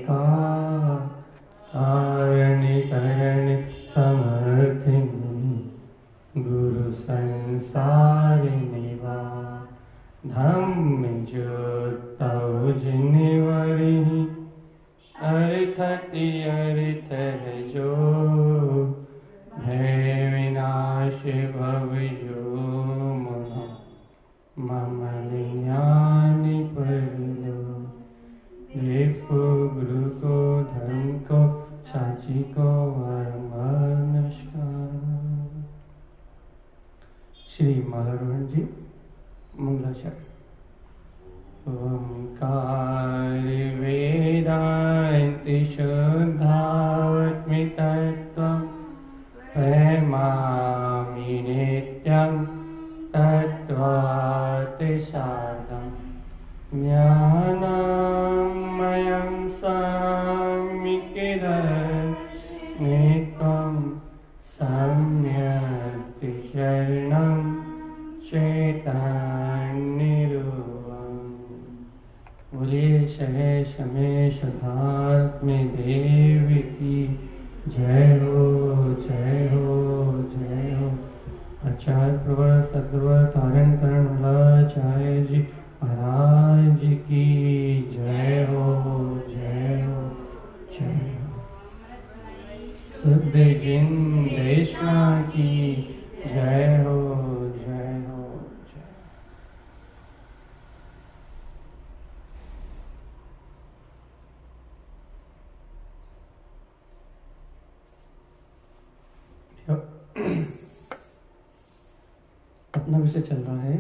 का तारणी करण समर्थिनी गुरु संसार निवा धम्म ज्योत जिनवरी अर्थति अर्थ है जो भय विनाश भव जो मम ज्ञान पर लो देखो गुरु को धर्म को साची को नमस्कार। श्री मालारोहण जी मंगलाचरण। ओंकार वेदांति शुद्धात्मि तत्त्वं प्रेमामि नित्यं तत्त्वात् साधं ज्ञानमयं सम्यक् सम्यक् चरणं चैतन्यरूपम्। बोलिए सहेश हमेश शुद्धात्म देव की जय हो जय हो जय हो। आचार्य प्रवर सद्गुरु तारण करण चार्य जी महाराज की जय हो जय हो जय हो। शुद्ध जिन देशना की जय हो जय हो जय। अपना विषय चल रहा है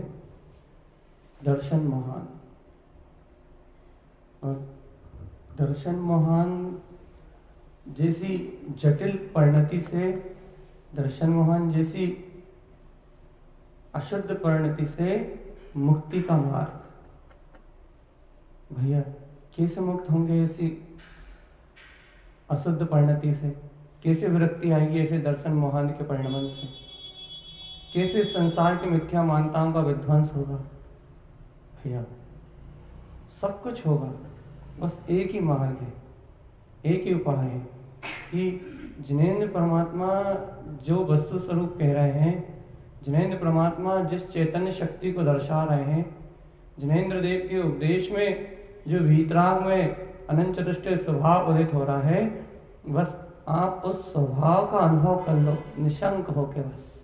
दर्शन महान। और दर्शन महान जैसी जटिल परिणति से, दर्शन महान जैसी अशुद्ध परिणति से मुक्ति का मार्ग। भैया कैसे मुक्त होंगे ऐसी अशुद्ध परिणति से? कैसे विरक्ति आएगी ऐसे दर्शन मोहन के परिणमन से? कैसे संसार की मिथ्या मान्यताओं का विध्वंस होगा? भैया सब कुछ होगा, बस एक ही मार्ग है, एक ही उपाय है कि जिनेंद्र परमात्मा जो वस्तु स्वरूप कह रहे हैं, जिनेंद्र परमात्मा जिस चैतन्य शक्ति को दर्शा रहे हैं, जिनेंद्र देव के उपदेश में जो वीतराग में अनंत चतुष्टय स्वभाव उदित हो रहा है, बस आप उस स्वभाव का अनुभव कर लो निशंक होके। बस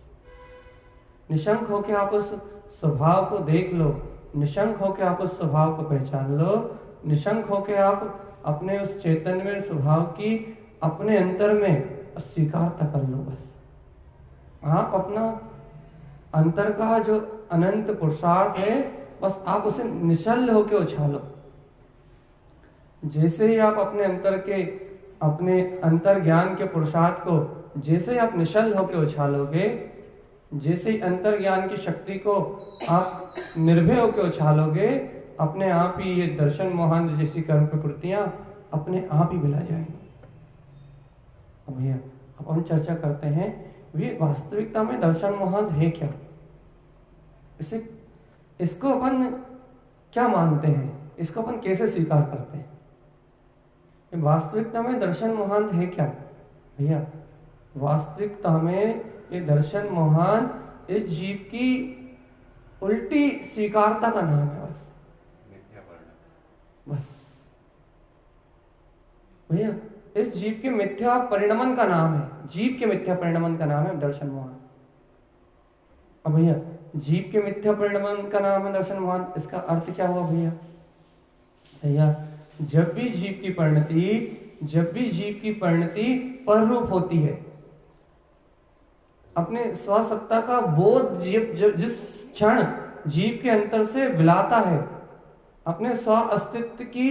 निशंक होके आप उस स्वभाव को देख लो, निशंक होके आप उस स्वभाव को पहचान लो, निशंक होके आप अपने उस चैतन्य स्वभाव की अपने अंतर में स्वीकारता कर लो। बस आप अपना अंतर का जो अनंत पुरुषार्थ है, बस आप उसे निश्चल होके उछालो। जैसे ही आप अपने अंतर के, अपने अंतर ज्ञान के पुरुषार्थ को जैसे ही आप निश्चल होके उछालोगे, जैसे ही अंतर ज्ञान की शक्ति को आप निर्भय होकर उछालोगे, अपने आप ही ये दर्शन मोहन जैसी कर्म प्रवृत्तियां अपने आप ही मिला जाएंगी। अब भैया अब हम चर्चा करते हैं, ये वास्तविकता में दर्शन मोहन है क्या? इसको अपन क्या मानते हैं, इसको अपन कैसे स्वीकार करते हैं? वास्तविकता में दर्शन मोहन है क्या? भैया वास्तविकता में ये दर्शन मोहन इस जीव की उल्टी स्वीकारता का नाम है। बस भैया इस जीव के मिथ्या परिणमन का नाम है, जीव के मिथ्या परिणमन का नाम है दर्शन मोहन। अब भैया जीव के मिथ्या परिणमन का नाम है दर्शन मोहन, इसका अर्थ क्या हुआ भैया? भैया जब भी जीव की परिणति पररूप होती है, अपने स्वसत्ता का बोध जिस क्षण जीव के अंतर से विलाता है, अपने स्व अस्तित्व की,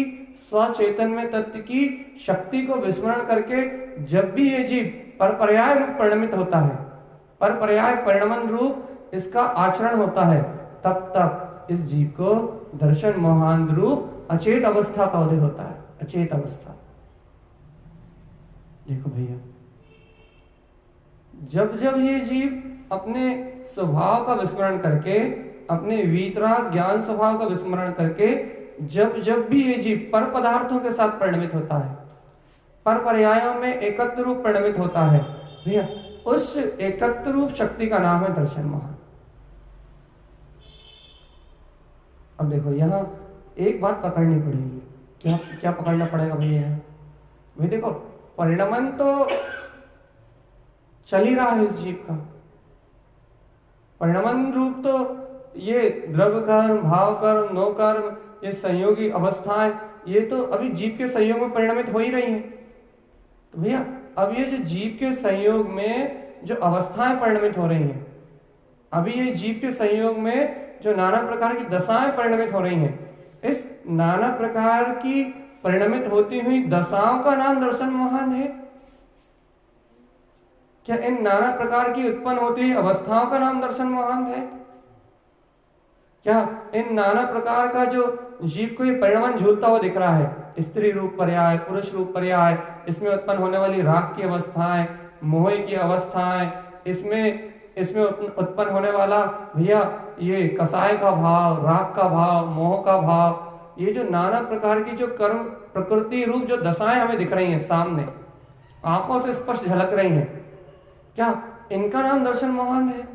स्व चैतन्य तत्व की शक्ति को विस्मरण करके जब भी ये जीव परपर्याय रूप परिणमित होता है, परपर्याय परिणमन रूप इसका आचरण होता है, तब तक इस जीव को दर्शन मोहान रूप अचेत अवस्था का उदय होता है। अचेत अवस्था। देखो भैया जब जब ये जीव अपने स्वभाव का विस्मरण करके, अपने वीतराग ज्ञान स्वभाव का विस्मरण करके जब जब भी ये जीव पर पदार्थों के साथ परिणमित होता है, पर पर्यायों में एकत्र रूप परिणमित होता है भैया, उस एकत्र रूप शक्ति का नाम है दर्शन महान। अब देखो यहां एक बात पकड़नी पड़ेगी। क्या क्या पकड़ना पड़ेगा भैया? भाई देखो, परिणमन तो चल ही रहा है इस जीव का। परिणमन रूप तो ये द्रव्य कर्म, भाव कर्म, नो कर्म, ये संयोगी अवस्थाएं, ये तो अभी जीव के संयोग में परिणमित हो ही रही हैं। तो भैया अब ये जो जीव के संयोग में जो अवस्थाएं परिणमित हो रही हैं, अभी ये जीव के संयोग में जो नाना प्रकार की दशाएं परिणमित हो रही हैं, इस नाना प्रकार की परिणमित होती हुई दशाओं का नाम दर्शन महान है। क्या इन नाना प्रकार की उत्पन्न होती हुई अवस्थाओं का नाम दर्शन महान है? क्या इन नाना प्रकार का जो जीव को ये परिणमन झूलता हुआ दिख रहा है, स्त्री रूप पर्याय, पुरुष रूप पर्याय, इसमें उत्पन्न होने वाली राग की अवस्थाएं, मोह की अवस्थाएं, इसमें उत्पन्न होने वाला भैया ये कसाय का भाव, राग का भाव, मोह का भाव, ये जो नाना प्रकार की जो कर्म प्रकृति रूप जो दशाएं हमें दिख रही हैं सामने, आंखों से स्पष्ट झलक रही हैं, क्या इनका नाम दर्शन महान है?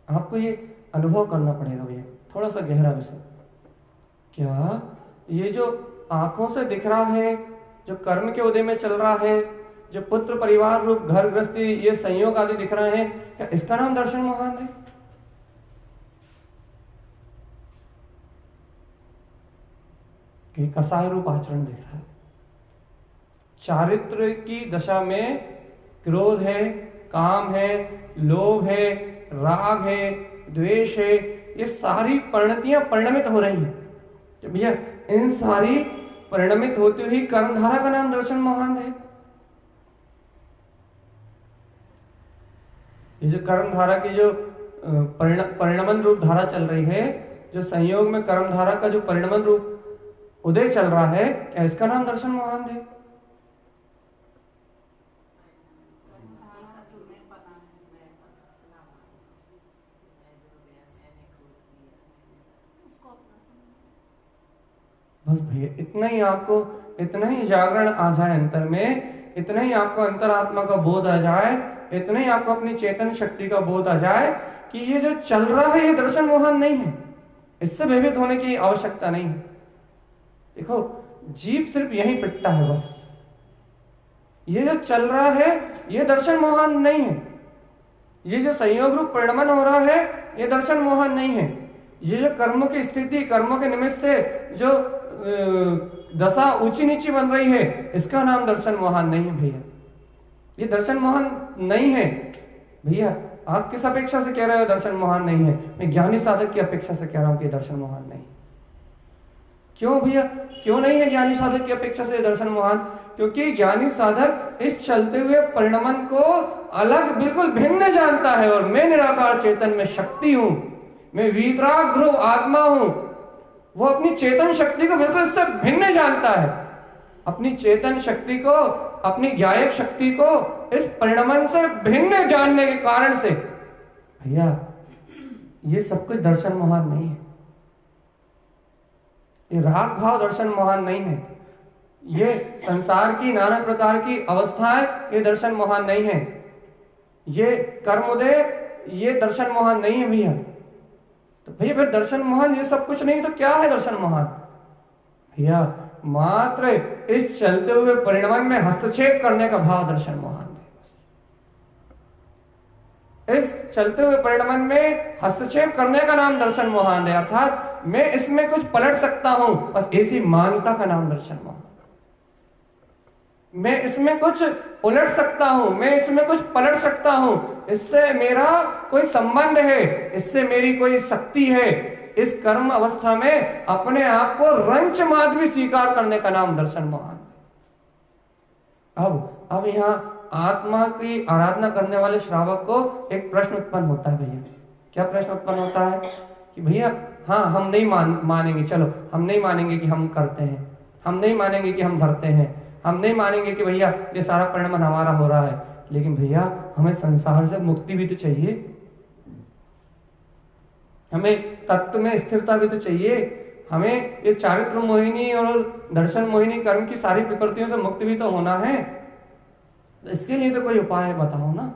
आपको ये अनुभव करना पड़ेगा भैया, थोड़ा सा गहरा विषय। क्या ये जो आंखों से दिख रहा है, जो कर्म के उदय में चल रहा है, जो पुत्र परिवार रूप घर गृहस्थी ये संयोग आदि दिख रहे हैं, क्या इसका नाम दर्शन महान है? कि कसाय रूप आचरण दिख रहा है, चारित्र की दशा में क्रोध है, काम है, लोभ है, राग है, द्वेष है, ये सारी परिणतियां परिणमित हो रही हैं। तो भैया इन सारी परिणमित होती हुई कर्मधारा का नाम दर्शन महान है। ये जो कर्मधारा की जो परिणमन रूप धारा चल रही है, जो संयोग में कर्मधारा का जो परिणमन रूप उदय चल रहा है, क्या इसका नाम दर्शन महान है? बस भैया इतना ही जागरण आ जाए अंतर में, इतना ही आपको अंतरात्मा का बोध आ जाए, इतना ही आपको अपनी चेतन शक्ति का बोध आ जाए कि ये जो चल रहा है ये दर्शन मोहन नहीं है, इससे भयभीत होने की आवश्यकता नहीं है। देखो जीव सिर्फ यहीं पिटता है बस, ये जो चल रहा है ये दर्शन मोहन नहीं है, ये जो संयोग रूप परिणमन हो रहा है ये दर्शन मोहन नहीं है, ये जो कर्मों की स्थिति, कर्मों के निमित्त से जो दशा ऊंची नीची बन रही है, इसका नाम दर्शन मोहन नहीं है भैया, ये दर्शन मोहन नहीं है। भैया आप किस अपेक्षा से कह रहे हो दर्शन मोहन नहीं है? मैं ज्ञानी साधक की अपेक्षा से कह रहा हूं कि दर्शन मोहन नहीं। क्यों भैया, क्यों नहीं है ज्ञानी साधक की अपेक्षा से दर्शन मोहन? क्योंकि ज्ञानी साधक इस चलते हुए परिणमन को अलग बिल्कुल भिन्न जानता है, और मैं निराकार चेतन में शक्ति हूं, मैं वीतराग ध्रुव आत्मा हूं। वो अपनी चेतन शक्ति को बिल्कुल इससे भिन्न जानता है, अपनी चेतन शक्ति को, अपनी ज्ञायक शक्ति को इस परिणमन से भिन्न जानने के कारण से भैया ये सब कुछ दर्शन मोहन नहीं है, ये राग भाव दर्शन मोहन नहीं है, ये संसार की नाना प्रकार की अवस्थाएं ये दर्शन मोहन नहीं है, ये कर्मोदय ये दर्शन मोहन नहीं है भैया। तो भैया फिर दर्शन मोहन ये सब कुछ नहीं तो क्या है दर्शन मोहन? भैया मात्र इस चलते हुए परिणमन में हस्तक्षेप करने का भाव दर्शन मोहन है। इस चलते हुए परिणमन में हस्तक्षेप करने का नाम दर्शन मोहन है, अर्थात मैं इसमें कुछ पलट सकता हूं, बस ऐसी मान्यता का नाम दर्शन मोहन। मैं इसमें कुछ उलट सकता हूं, मैं इसमें कुछ पलट सकता हूं, इससे मेरा कोई संबंध है, इससे मेरी कोई शक्ति है, इस कर्म अवस्था में अपने आप को रंच माधवी स्वीकार करने का नाम दर्शन मोहन। अब यहां आत्मा की आराधना करने वाले श्रावक को एक प्रश्न उत्पन्न होता है भैया। क्या प्रश्न उत्पन्न होता है? कि भैया हाँ हम नहीं मानेंगे, चलो हम नहीं मानेंगे कि हम करते हैं, हम नहीं मानेंगे कि हम धरते हैं, हम नहीं मानेंगे कि भैया ये सारा परिणमन हमारा हो रहा है, लेकिन भैया हमें संसार से मुक्ति भी तो चाहिए, हमें तत्व में स्थिरता भी तो चाहिए। हमें ये चारित्र मोहिनी और दर्शन मोहिनी कर्म की सारी विकृतियों से मुक्त भी तो होना है। इसके लिए तो कोई उपाय बताओ ना।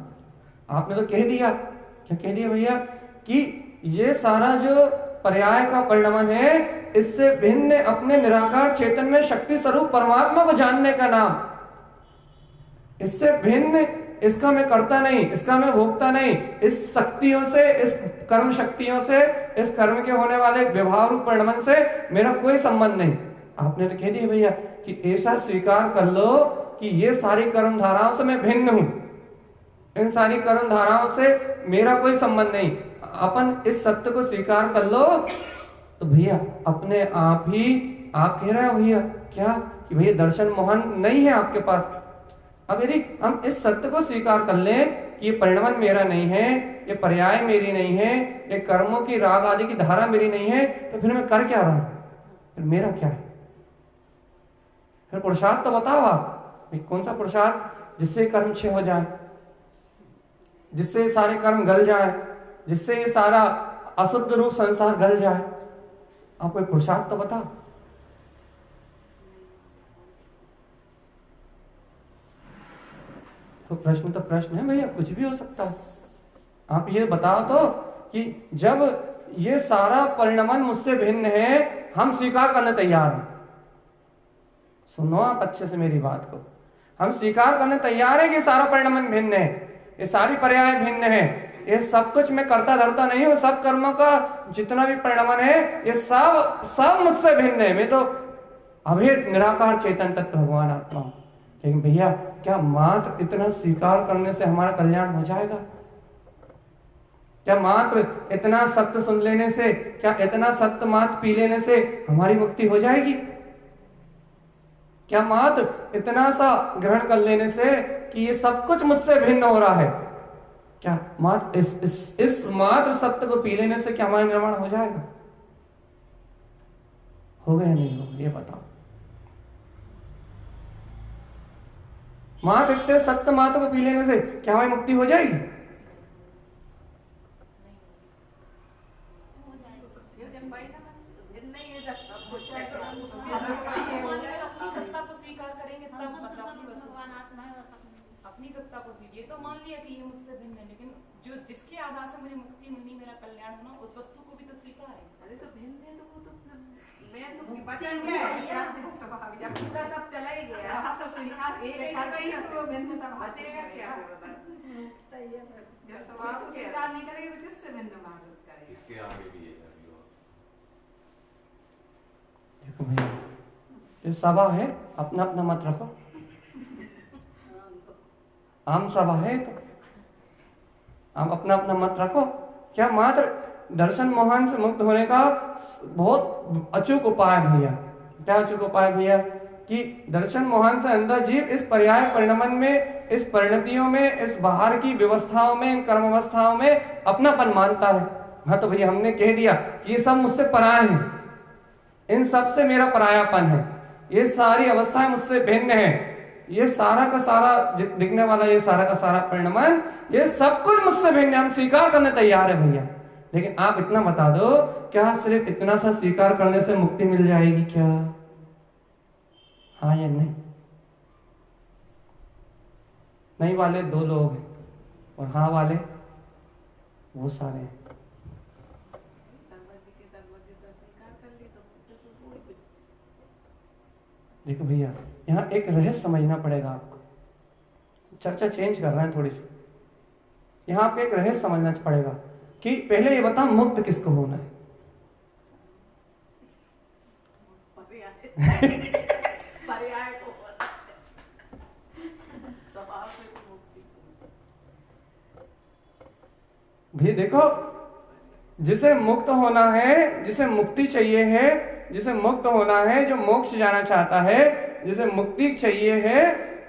आपने तो कह दिया, क्या कह दिया भैया, कि ये सारा जो पर्याय का परिणमन है, इससे भिन्न अपने निराकार चेतन में शक्ति स्वरूप परमात्मा को जानने का नाम। इससे भिन्न इसका मैं करता नहीं, इसका मैं भोगता नहीं, इस शक्तियों से, इस कर्म शक्तियों से, इस कर्म के होने वाले व्यवहार रूप परिणमन से मेरा कोई संबंध नहीं। आपने तो कह दिया भैया कि ऐसा स्वीकार कर लो कि ये सारी कर्म धाराओं से मैं भिन्न हूं, इन सारी कर्म धाराओं से मेरा कोई संबंध नहीं। अपन इस सत्य को स्वीकार कर लो तो भैया अपने आप ही आप कह रहे हो भैया क्या कि भैया दर्शन मोहन नहीं है आपके पास। अब यदि हम इस सत्य को स्वीकार कर लें कि ये परिणमन मेरा नहीं है, ये पर्याय मेरी नहीं है, ये कर्मों की राग आदि की धारा मेरी नहीं है, तो फिर मैं कर क्या रहा हूं, फिर मेरा क्या है? फिर पुरुषार्थ तो बताओ आप, कौन सा पुरुषार्थ जिससे कर्म क्षय हो जाए, जिससे सारे कर्म गल जाए, जिससे ये सारा अशुद्ध रूप संसार गल जाए। आप कोई पुरुषार्थ तो बताओ। तो प्रश्न है भैया, कुछ भी हो सकता है। आप ये बताओ तो कि जब ये सारा परिणमन मुझसे भिन्न है, हम स्वीकार करने तैयार हैं। सुनो आप अच्छे से मेरी बात को, हम स्वीकार करने तैयार है कि सारा परिणमन भिन्न है, ये सारी पर्याय भिन्न है, ये सब कुछ मैं करता धरता नहीं हूं, सब कर्मों का जितना भी परिणमन है ये सब मुझसे भिन्न है। मैं तो अभेद निराकार चेतन तत्व भगवान आत्मा हूं। लेकिन भैया क्या मात्र इतना स्वीकार करने से हमारा कल्याण हो जाएगा? क्या मात्र इतना सत्य सुन लेने से, क्या इतना सत्य मात्र पी लेने से हमारी मुक्ति हो जाएगी? क्या मात्र इतना सा ग्रहण कर लेने से कि ये सब कुछ मुझसे भिन्न हो रहा है, क्या मात्र इस मात्र सत्य को पी लेने से क्या हमारा निर्माण हो जाएगा? हो गया नहीं होगा ये बताओ? मात्र इतने सत्य मात्र को पी लेने से क्या हमारी मुक्ति हो जाएगी? अपनी सत्ता को ये तो मान लिया कि ये मुझसे भिन्न है, लेकिन जो जिसके आधार से मुझे मुक्ति मिलनी, मेरा कल्याण होना, उस वस्तु को भी तो स्वीकार है। अरे तो भिन्न है तो वो तो मैं तो बचन गया, पूरा सब चला ही गया, अब तो स्वीकार एक कर गई तो वो भिन्नता बचेगा क्या? जब स्वभाव को स्वीकार नहीं करेंगे तो किससे भिन्न मान सकता है? इसके आगे भी है। देखो भैया ये सभा है, अपना अपना मत रखो। आम सभा है तो आप अपना अपना मत रखो। क्या मात्र दर्शन मोहन से मुक्त होने का बहुत अचूक उपाय भैया? क्या अचूक उपाय भैया? कि दर्शन मोहन से अंदर जीव इस पर्याय परिणमन में, इस परिणतियों में, इस बाहर की व्यवस्थाओं में, इन कर्म अवस्थाओं में अपनापन मानता है। हाँ तो भैया हमने कह दिया कि ये सब मुझसे पराये हैं, इन सब से मेरा परायापन है, ये सारी अवस्थाएं मुझसे भिन्न है, ये सारा का सारा दिखने वाला, ये सारा का सारा परिणमन, ये सब कुछ मुझसे भिन्न है। हम स्वीकार करने तैयार है भैया। लेकिन आप इतना बता दो, क्या सिर्फ इतना सा स्वीकार करने से मुक्ति मिल जाएगी क्या? हाँ या नहीं? नहीं वाले दो लोग हैं और हाँ वाले वो सारे हैं। देखो भैया यहाँ एक रहस्य समझना पड़ेगा आपको। चर्चा चेंज कर रहे हैं थोड़ी सी। यहाँ आपको एक रहस्य समझना पड़ेगा कि पहले ये बता मुक्त किसको होना है? पर्याय को स्वभाव से मुक्ति। भी देखो जिसे मुक्त होना है, जिसे मुक्ति चाहिए है, जिसे मुक्त होना है, जो मोक्ष जाना चाहता है, जिसे मुक्ति चाहिए है,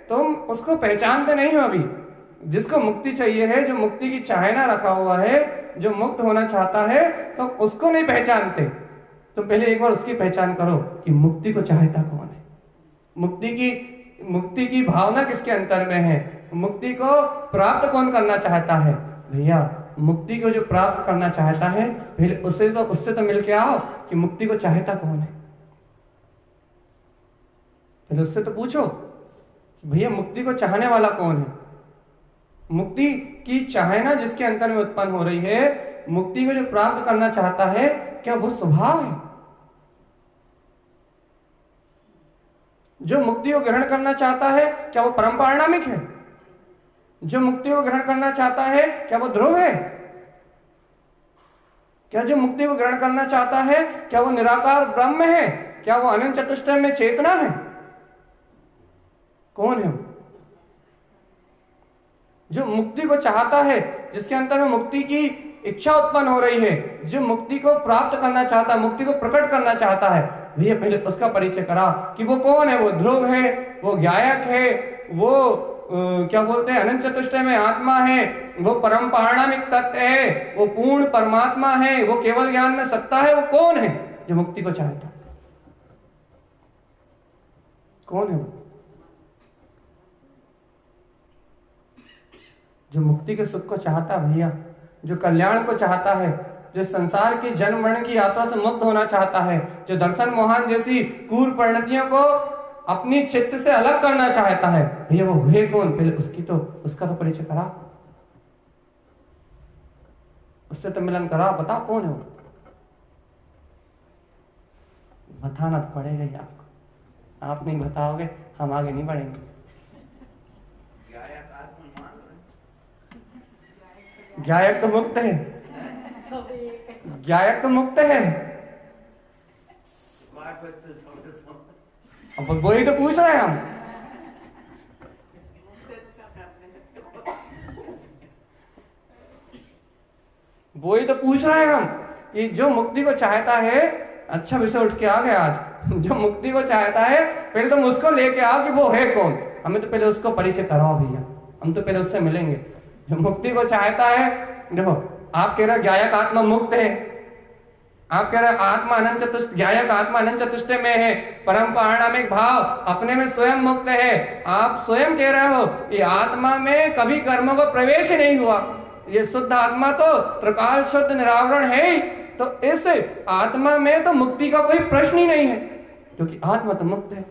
तुम उसको पहचानते नहीं हो अभी। जिसको मुक्ति चाहिए है, जो मुक्ति की चाहना रखा हुआ है, जो मुक्त होना चाहता है, तो उसको नहीं पहचानते। तुम पहले एक बार उसकी पहचान करो कि मुक्ति को चाहता कौन है, मुक्ति की भावना किसके अंतर में है, मुक्ति को प्राप्त कौन करना चाहता है। भैया मुक्ति को जो प्राप्त करना चाहता है, पहले उससे तो मिल के आओ कि मुक्ति को चाहता कौन है। पहले उससे तो पूछो भैया मुक्ति को चाहने वाला कौन है। मुक्ति की चाहना जिसके अंतर में उत्पन्न हो रही है, मुक्ति को जो प्राप्त करना चाहता है, क्या वो स्वभाव है? जो मुक्ति को ग्रहण करना चाहता है, क्या वो परम पारिणामिक है? जो मुक्ति को ग्रहण करना चाहता है, क्या वो ध्रुव है? क्या जो मुक्ति को ग्रहण करना चाहता है, क्या वो निराकार ब्रह्म है? क्या वो अनंत चतुष्टय में चेतना है? कौन है वो? जो मुक्ति को चाहता है, जिसके अंतर में मुक्ति की इच्छा उत्पन्न हो रही है, जो मुक्ति को प्राप्त करना चाहता है, मुक्ति को प्रकट करना चाहता है, भैया पहले उसका परिचय करा कि वो कौन है। वो ध्रुव है, वो ज्ञायक है, वो क्या बोलते हैं अनंत चतुष्टय में आत्मा है, वो परम पारिणामिक तत्व है, वो पूर्ण परमात्मा है, वो केवल ज्ञान में सत्ता है। वो कौन है जो मुक्ति को चाहता है? कौन है वो? जो मुक्ति के सुख को चाहता है भैया, जो कल्याण को चाहता है, जो संसार की जन्म मरण की यात्रा से मुक्त होना चाहता है, जो दर्शन मोहन जैसी क्रूर परिणतियों को अपनी चित्त से अलग करना चाहता है, भैया वो है कौन? पहले उसका तो परिचय करा, उससे तो मिलन करा, बताओ कौन है वो? बताना तो पड़ेगा ही आपको। आप नहीं बताओगे हम आगे नहीं बढ़ेंगे। ज्ञायक तो मुक्त है, ज्ञायक तो मुक्त है। अब वही तो पूछ रहे हैं हम। वही तो पूछ रहे हैं हम कि जो मुक्ति को चाहता है, अच्छा विषय उठ के आ गया आज। जो मुक्ति को चाहता है, पहले तुम उसको लेके आओ कि वो है कौन। हमें तो पहले उसको परिचय कराओ भैया, हम तो पहले उससे मिलेंगे। जो मुक्ति को चाहता है, देखो आप कह रहे ज्ञायक आत्मा मुक्त है, आप कह रहे आत्मा अनंत चतुष्ट, ज्ञायक आत्मा अनंत चतुष्टय में है, परम पारिणामिक भाव अपने में स्वयं मुक्त है। आप स्वयं कह रहे हो कि आत्मा में कभी कर्मों का प्रवेश ही नहीं हुआ, ये शुद्ध आत्मा तो त्रिकाल शुद्ध निरावरण है ही, तो इस आत्मा में तो मुक्ति का कोई प्रश्न ही नहीं है, क्योंकि आत्मा तो मुक्त है।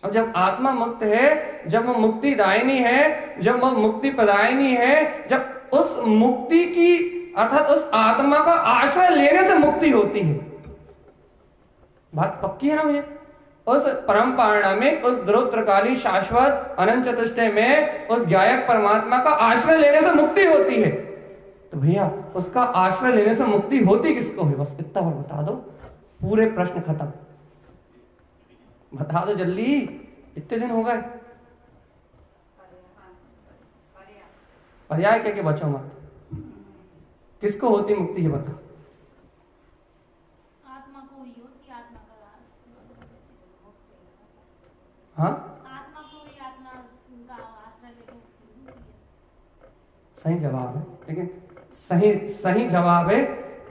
अब जब आत्मा मुक्त है, जब वो मुक्ति दायिनी है, जब वो मुक्ति प्रदायिनी है, जब उस मुक्ति की अर्थात उस आत्मा का आश्रय लेने से मुक्ति होती है, बात पक्की है ना भैया? उस परम पारिणामिक, उस ध्रुव त्रिकाली शाश्वत अनंत चतुष्टय में उस ज्ञायक परमात्मा का आश्रय लेने से मुक्ति होती है। तो भैया उसका आश्रय लेने से मुक्ति होती किसको है? बस इतना और बता दो, पूरे प्रश्न खत्म। बता दो जल्दी, इतने दिन हो गए। पर्याय कह के बचो मत। किसको होती मुक्ति ये बता? आत्मा को ही होती, आत्मा का हाँ, आत्मा को ही, आत्मा का आश्रय लेके। सही जवाब है, लेकिन सही जवाब है,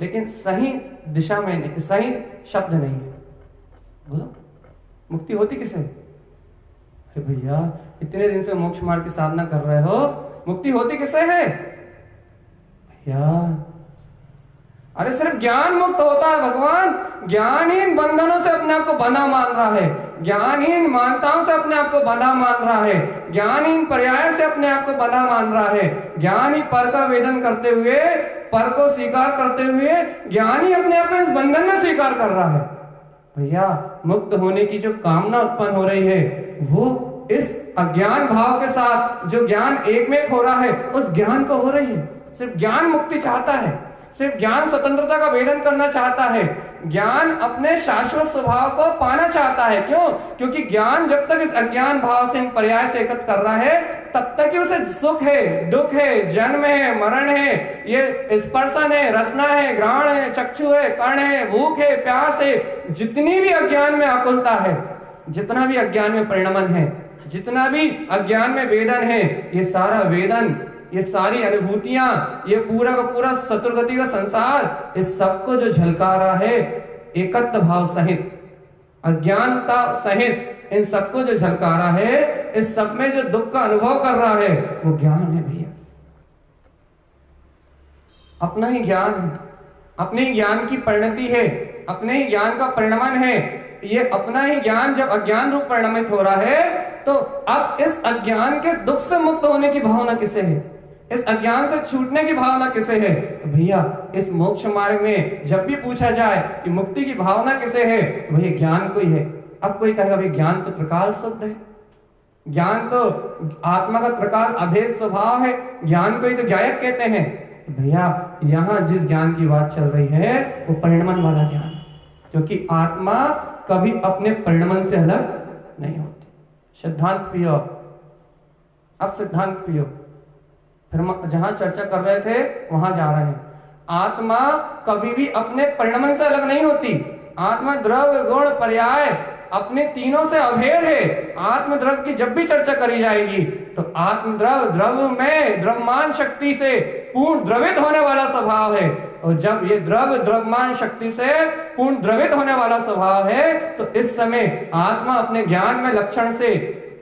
लेकिन सही दिशा में नहीं, सही शब्द नहीं है। बोलो मुक्ति होती किसे? अरे भैया इतने दिन से मोक्ष मार्ग की साधना कर रहे हो, मुक्ति होती किसे है भैया? अरे सिर्फ ज्ञान मुक्त होता है भगवान। ज्ञानहीन बंधनों से अपने आप को बंधा मान रहा है, ज्ञानहीन मान्यताओं से अपने आप को बंधा मान रहा है, ज्ञानहीन पर्याय से अपने आप को बंधा मान रहा है। ज्ञानी पर का वेदन करते हुए, पर को स्वीकार करते हुए, ज्ञानी अपने आप को इस बंधन में स्वीकार कर रहा है। भैया मुक्त होने की जो कामना उत्पन्न हो रही है, वो इस अज्ञान भाव के साथ जो ज्ञान एक में एक हो रहा है, उस ज्ञान को हो रही है। सिर्फ ज्ञान मुक्ति चाहता है, सिर्फ ज्ञान स्वतंत्रता का वेदन करना चाहता है, ज्ञान अपने शाश्वत स्वभाव को पाना चाहता है। क्यों? क्योंकि ज्ञान जब तक इस अज्ञान भाव से, इन पर्याय से एकत्र कर रहा है, तब तक ही उसे सुख है, दुख है, जन्म है, मरण है, ये स्पर्शन है, रसना है, ग्रहण है, चक्षु है, कर्ण है, भूख है, प्यास है, जितनी भी अज्ञान में आकुलता है, जितना भी अज्ञान में परिणमन है, जितना भी अज्ञान में वेदन है, ये सारा वेदन, ये सारी अनुभूतियां, ये पूरा का पूरा चतुर्गति का संसार, इस सबको जो झलका रहा है एकत्व भाव सहित, अज्ञानता सहित, इन सबको जो झलका रहा है, इस सब में जो दुख का अनुभव कर रहा है, वो ज्ञान है भैया। अपना ही ज्ञान है, अपने ही ज्ञान की परिणति है, अपने ही ज्ञान का परिणमन है। ये अपना ही ज्ञान जब अज्ञान रूप परिणमित हो रहा है, तो अब इस अज्ञान के दुख से मुक्त होने की भावना किसे है, इस अज्ञान से छूटने की भावना किसे है? तो भैया इस मोक्ष मार्ग में जब भी पूछा जाए कि मुक्ति की भावना किसे है, तो भैया ज्ञान को ही है। अब कोई कहेगा भाई ज्ञान तो त्रिकाल शुद्ध है, ज्ञान तो आत्मा का त्रिकाल अभेद स्वभाव है, ज्ञान को ही तो ज्ञायक कहते हैं। तो भैया यहाँ जिस ज्ञान की बात चल रही है वो परिणमन वाला ज्ञान, क्योंकि आत्मा कभी अपने परिणमन से अलग नहीं होती। सिद्धांत पियो, अब सिद्धांत पियो, फिर हम जहां चर्चा कर रहे थे वहां जा रहे हैं। आत्मा कभी भी अपने परिणमन से अलग नहीं होती। आत्मा द्रव्य गुण पर्याय अपने तीनों से अभेद है। आत्म द्रव्य की जब भी चर्चा करी जाएगी तो आत्म द्रव्य में द्रव्यमान शक्ति से पूर्ण द्रवित होने वाला स्वभाव है, और जब ये द्रव्यमान शक्ति से पूर्ण द्रवित होने वाला स्वभाव है तो इस समय आत्मा अपने ज्ञान में लक्षण से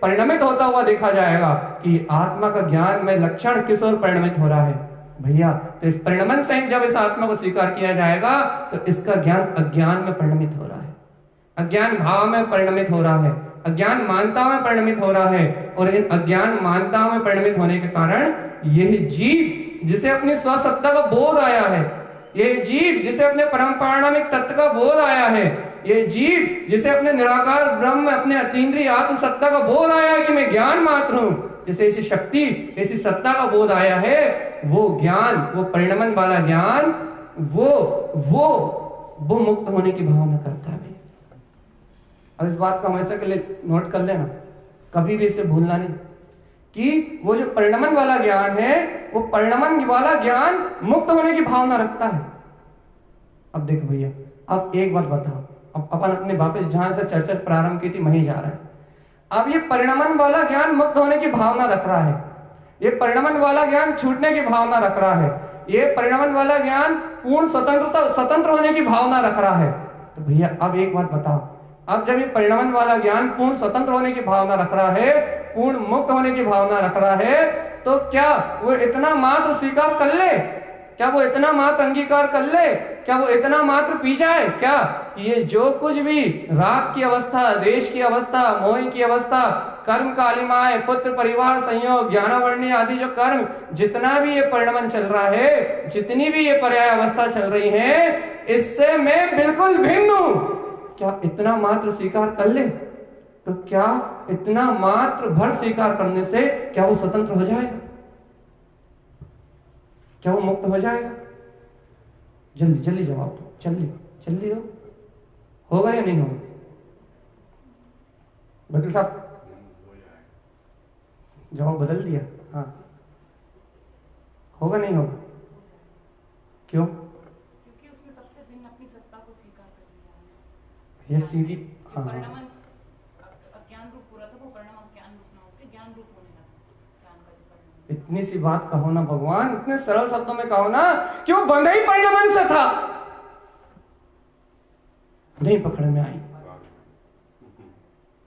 परिणमित होता हुआ देखा जाएगा कि आत्मा का ज्ञान में लक्षण किस ओर परिणमित हो रहा है भैया। तो इस परिणमन से जब इस आत्मा को स्वीकार किया जाएगा तो इसका ज्ञान अज्ञान में परिणमित हो रहा है, अज्ञान भाव में परिणमित हो रहा है, अज्ञान मानता में परिणमित हो रहा है। और इन अज्ञान मानता में परिणमित होने के कारण यही जीव जिसे अपनी स्वसत्ता का बोध आया है, ये जीव जिसे अपने परम पारणामिक तत्व का बोध आया है, ये जीव जिसे अपने निराकार ब्रह्म अपने अतीन्द्रिय आत्म सत्ता का बोध आया है कि मैं ज्ञान मात्र हूं, जिसे ऐसी शक्ति ऐसी सत्ता का बोध आया है, वो ज्ञान, वो परिणमन वाला ज्ञान, वो मुक्त होने की भावना करता है। अब इस बात को हमेशा के लिए नोट कर लेना, कभी भी इसे भूलना नहीं कि वो जो परिणमन वाला ज्ञान है, वो परिणमन वाला ज्ञान मुक्त होने की भावना रखता है। अब देखो भैया, अब एक बात बताओ, अब अपन अपने वापस जहां से चर्चा प्रारंभ की थी वहीं जा रहे हैं। अब ये परिणमन वाला ज्ञान मुक्त होने की भावना रख रहा है, ये परिणमन वाला ज्ञान छूटने की भावना रख रहा है, ये परिणमन वाला ज्ञान पूर्ण स्वतंत्र होने की भावना रख रहा है। तो भैया अब एक बात बताओ, अब जब ये परिणमन वाला ज्ञान पूर्ण स्वतंत्र होने की भावना रख रहा है, पूर्ण मुक्त होने की भावना रख रहा है, तो क्या वो इतना मात्र स्वीकार कर ले, क्या वो इतना मात्र अंगीकार कर ले, क्या वो इतना मात्र पी जाए क्या कि ये जो कुछ भी राग की अवस्था, देश की अवस्था, मोह की अवस्था, कर्म कालिमाए, पुत्र परिवार संयोग, ज्ञानावरणी आदि जो कर्म, जितना भी ये परिणमन चल रहा है, जितनी भी ये पर्याय अवस्था चल रही है, इससे मैं बिल्कुल भिन्न हूं, क्या इतना मात्र स्वीकार कर ले? तो क्या इतना मात्र भर स्वीकार करने से क्या वो स्वतंत्र हो जाएगा, क्या वो मुक्त हो जाएगा? जल्दी जल्दी जवाब दो, जल्दी दो, होगा या नहीं होगा? वकील साहब जवाब बदल दिया, हाँ, होगा नहीं होगा? क्यों? क्योंकि उसने सबसे भिन्न अपनी सत्ता को स्वीकार कर लिया है। ये सीधी, हाँ, परिणमन अज्ञान रूप पूरा था, वो परिणाम अज्ञान रूप ना होकर ज्ञान रूप होने लगा, ज्ञान का जो परिणाम। इतनी सी बात कहो ना भगवान, इतने सरल शब्दों में कहो ना कि वो बंधा ही परिणमन से था, नहीं पकड़ में आई,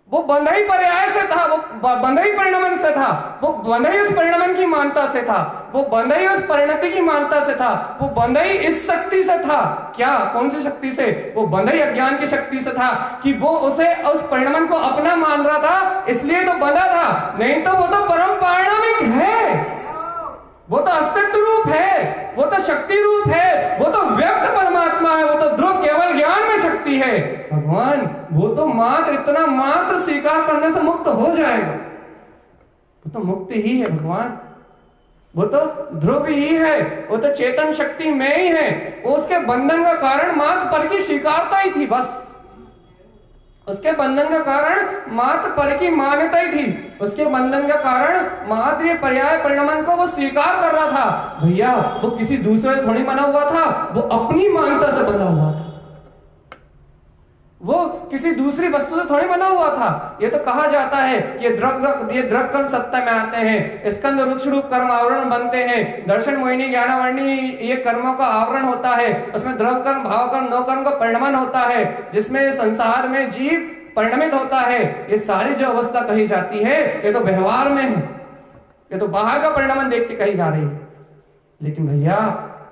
वो बंधा ही पर्याय से था, वो बंधा ही परिणमन से था, वो बंधा ही उस परिणमन की मानता से था, वो बंधा ही उस परिणति की मानता से था, वो बंधा ही इस शक्ति से था। क्या, कौन सी शक्ति से? वो बंधा ही अज्ञान की शक्ति से था कि वो उसे उस परिणमन को अपना मान रहा था, इसलिए तो बंधा था, नहीं तो वो तो परम पारणामिक है, वो तो अस्तित्व रूप है, वो तो शक्ति रूप है, वो तो व्यक्त परमात्मा है, वो तो ध्रुव केवल ज्ञान में शक्ति है। भगवान वो तो मात्र इतना मात्र स्वीकार करने से मुक्त हो जाएगा, वो तो मुक्त ही है भगवान, वो तो ध्रुव ही है, वो तो चेतन शक्ति में ही है, उसके बंधन का कारण मात्र पर की स्वीकारता ही थी, बस उसके बंधन का कारण मात्र पर की मान्यता ही थी, उसके बंधन का कारण मात्र ये पर्याय परिणमन को वो स्वीकार कर रहा था। भैया वो किसी दूसरे से थोड़ी बना हुआ था, वो अपनी मान्यता से बना हुआ था, वो किसी दूसरी वस्तु से थोड़ी बना हुआ था। ये तो कहा जाता है ये द्रग कर्म सत्ता में आते हैं, स्कंद रुक्ष रूप कर्म आवरण बनते हैं, दर्शन मोहिनी ज्ञानावरणी ये कर्मों का आवरण होता है, उसमें द्रव कर्म भाव कर्म नौ कर्म का परिणमन होता है, जिसमें संसार में जीव परिणमित होता है। ये सारी जो अवस्था कही जाती है ये तो व्यवहार में है, ये तो बाहर का परिणमन देख के कही जा रही है, लेकिन भैया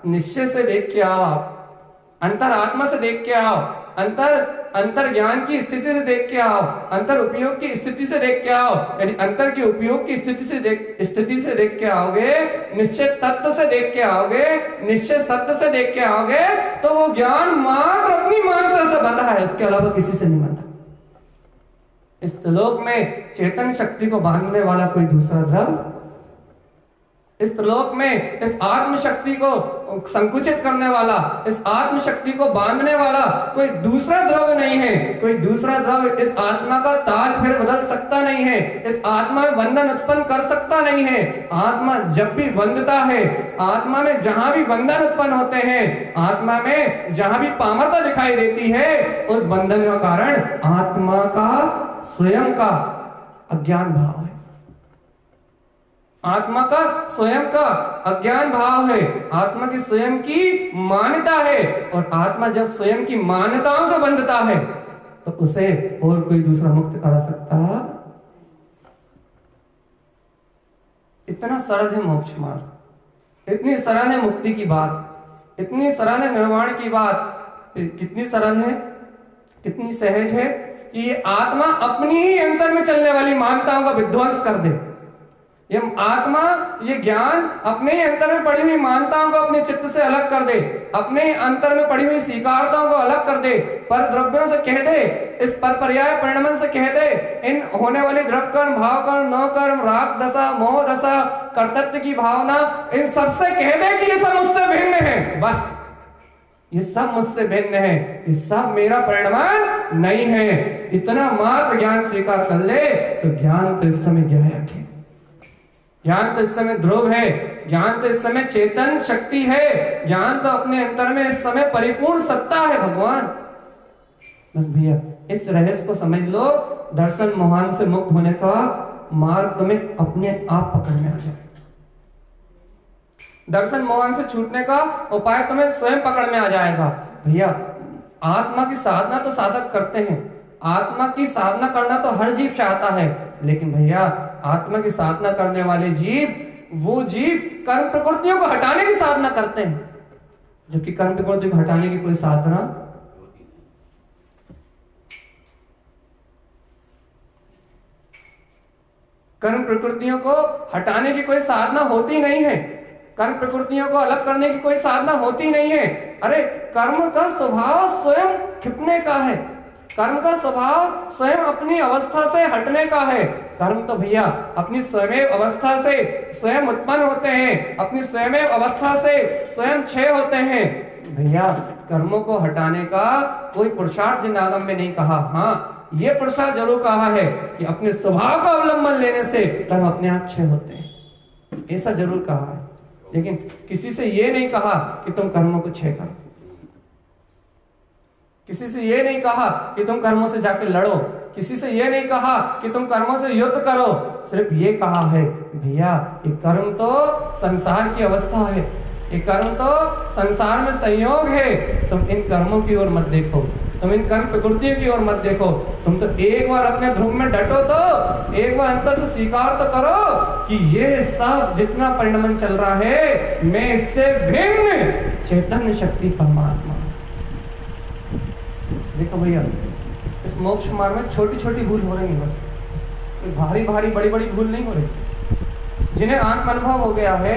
निश्चय से देख के आओ, आप अंतर आत्मा से देख के आओ, अंतर ज्ञान की स्थिति से देख के आओ, अंतर उपयोग की स्थिति से देख के आओ। यानी अंतर की उपयोग की स्थिति से देख के आओगे, निश्चय तत्व से देख के आओगे, निश्चय सत्य से देख के आओगे, तो वो ज्ञान मात्र अपनी मान्यता से बंधा है, इसके अलावा किसी से नहीं बंधा। इस त्रिलोक में चेतन शक्ति को बांधने वाला कोई दूसरा द्रव्य, इस त्रिलोक में इस आत्म शक्ति को संकुचित करने वाला, इस आत्म शक्ति को बांधने वाला कोई दूसरा द्रव्य नहीं है। कोई दूसरा द्रव्य इस आत्मा का ताल फिर बदल सकता नहीं है, इस आत्मा में बंधन उत्पन्न कर सकता नहीं है। आत्मा जब भी बंधता है, आत्मा में जहां भी बंधन उत्पन्न होते हैं, आत्मा में जहां भी पामरता दिखाई देती है, उस बंधन का कारण आत्मा का स्वयं का अज्ञान भाव है, आत्मा का स्वयं का अज्ञान भाव है, आत्मा की स्वयं की मान्यता है। और आत्मा जब स्वयं की मान्यताओं से बंधता है तो उसे और कोई दूसरा मुक्त करा सकता। इतना सरल है मोक्ष मार्ग, इतनी सरल है मुक्ति की बात, इतनी सरल है निर्वाण की बात, कितनी सरल है, कितनी सहज है कि ये आत्मा अपनी ही अंतर में चलने वाली मान्यताओं का विध्वंस कर दे। ये आत्मा, ये ज्ञान अपने ही अंतर में पड़ी हुई मान्यताओं को अपने चित्त से अलग कर दे, अपने ही अंतर में पड़ी हुई स्वीकारताओं को अलग कर दे, पर द्रव्यों से कह दे, इस पर पर्याय परिणमन से कह दे, इन होने वाली द्रव्य कर्म, भाव कर्म, नौ कर्म, राग दशा, मोह दशा, कर्तृत्व की भावना, इन सबसे कह दे कि ये सब मुझसे भिन्न है। बस ये सब मुझसे भिन्न है, ये सब मेरा परिणमन नहीं है, इतना मात्र ज्ञान स्वीकार कर ले तो ज्ञान तो इस समय ज्ञायक है, ज्ञान तो इस समय ध्रुव है, ज्ञान तो इस समय चेतन शक्ति है, ज्ञान तो अपने अंतर में इस समय परिपूर्ण सत्ता है भगवान। बस भैया इस रहस्य को समझ लो, दर्शन मोहन से मुक्त होने का मार्ग तुम्हें अपने आप पकड़ में आ जाए, दर्शन मोहन से छूटने का उपाय तुम्हें स्वयं पकड़ में आ जाएगा। भैया आत्मा की साधना तो साधक करते हैं, आत्मा की साधना करना तो हर जीव चाहता है, लेकिन भैया आत्मा की साधना करने वाले जीव, वो जीव कर्म प्रकृतियों को हटाने की साधना करते हैं, जबकि कर्म प्रकृति को हटाने की कोई साधना कर्म प्रकृतियों को हटाने की कोई साधना होती नहीं है, कर्म प्रकृतियों को अलग करने की कोई साधना होती नहीं है। अरे कर्म का स्वभाव स्वयं छिपने का है, कर्म का स्वभाव स्वयं अपनी अवस्था से हटने का है। कर्म तो भैया अपनी स्वयं अवस्था से स्वयं उत्पन्न होते हैं, अपनी स्वयं अवस्था से स्वयं क्षय होते हैं। भैया कर्मों को हटाने का कोई पुरुषार्थ जिन आगम में नहीं कहा, हाँ ये पुरुषार्थ जरूर कहा है कि अपने स्वभाव का अवलंबन लेने से कर्म अपने आप क्षय होते हैं, ऐसा जरूर कहा है, लेकिन किसी से ये नहीं कहा कि तुम कर्मों को क्षय करो, किसी से ये नहीं कहा कि तुम कर्मों से जाके लड़ो, किसी से ये नहीं कहा कि तुम कर्मों से युद्ध करो, सिर्फ ये कहा है भैया ये कर्म तो संसार की अवस्था है, ये कर्म तो संसार में संयोग है, तुम इन कर्मों की ओर मत देखो, तुम इन कर्म प्रकृतियों की ओर मत देखो, तुम तो एक बार अपने ध्रुव में डटो, तो एक बार अंतर से स्वीकार तो करो कि ये सब जितना परिणमन चल रहा है, मैं इससे भिन्न चैतन्य शक्ति परमात्मा। देखो भैया इस मोक्ष मार्ग में छोटी छोटी भूल हो रही है, बस कोई भारी भारी बड़ी बड़ी भूल नहीं हो रही। जिन्हें आत्म अनुभव हो गया है,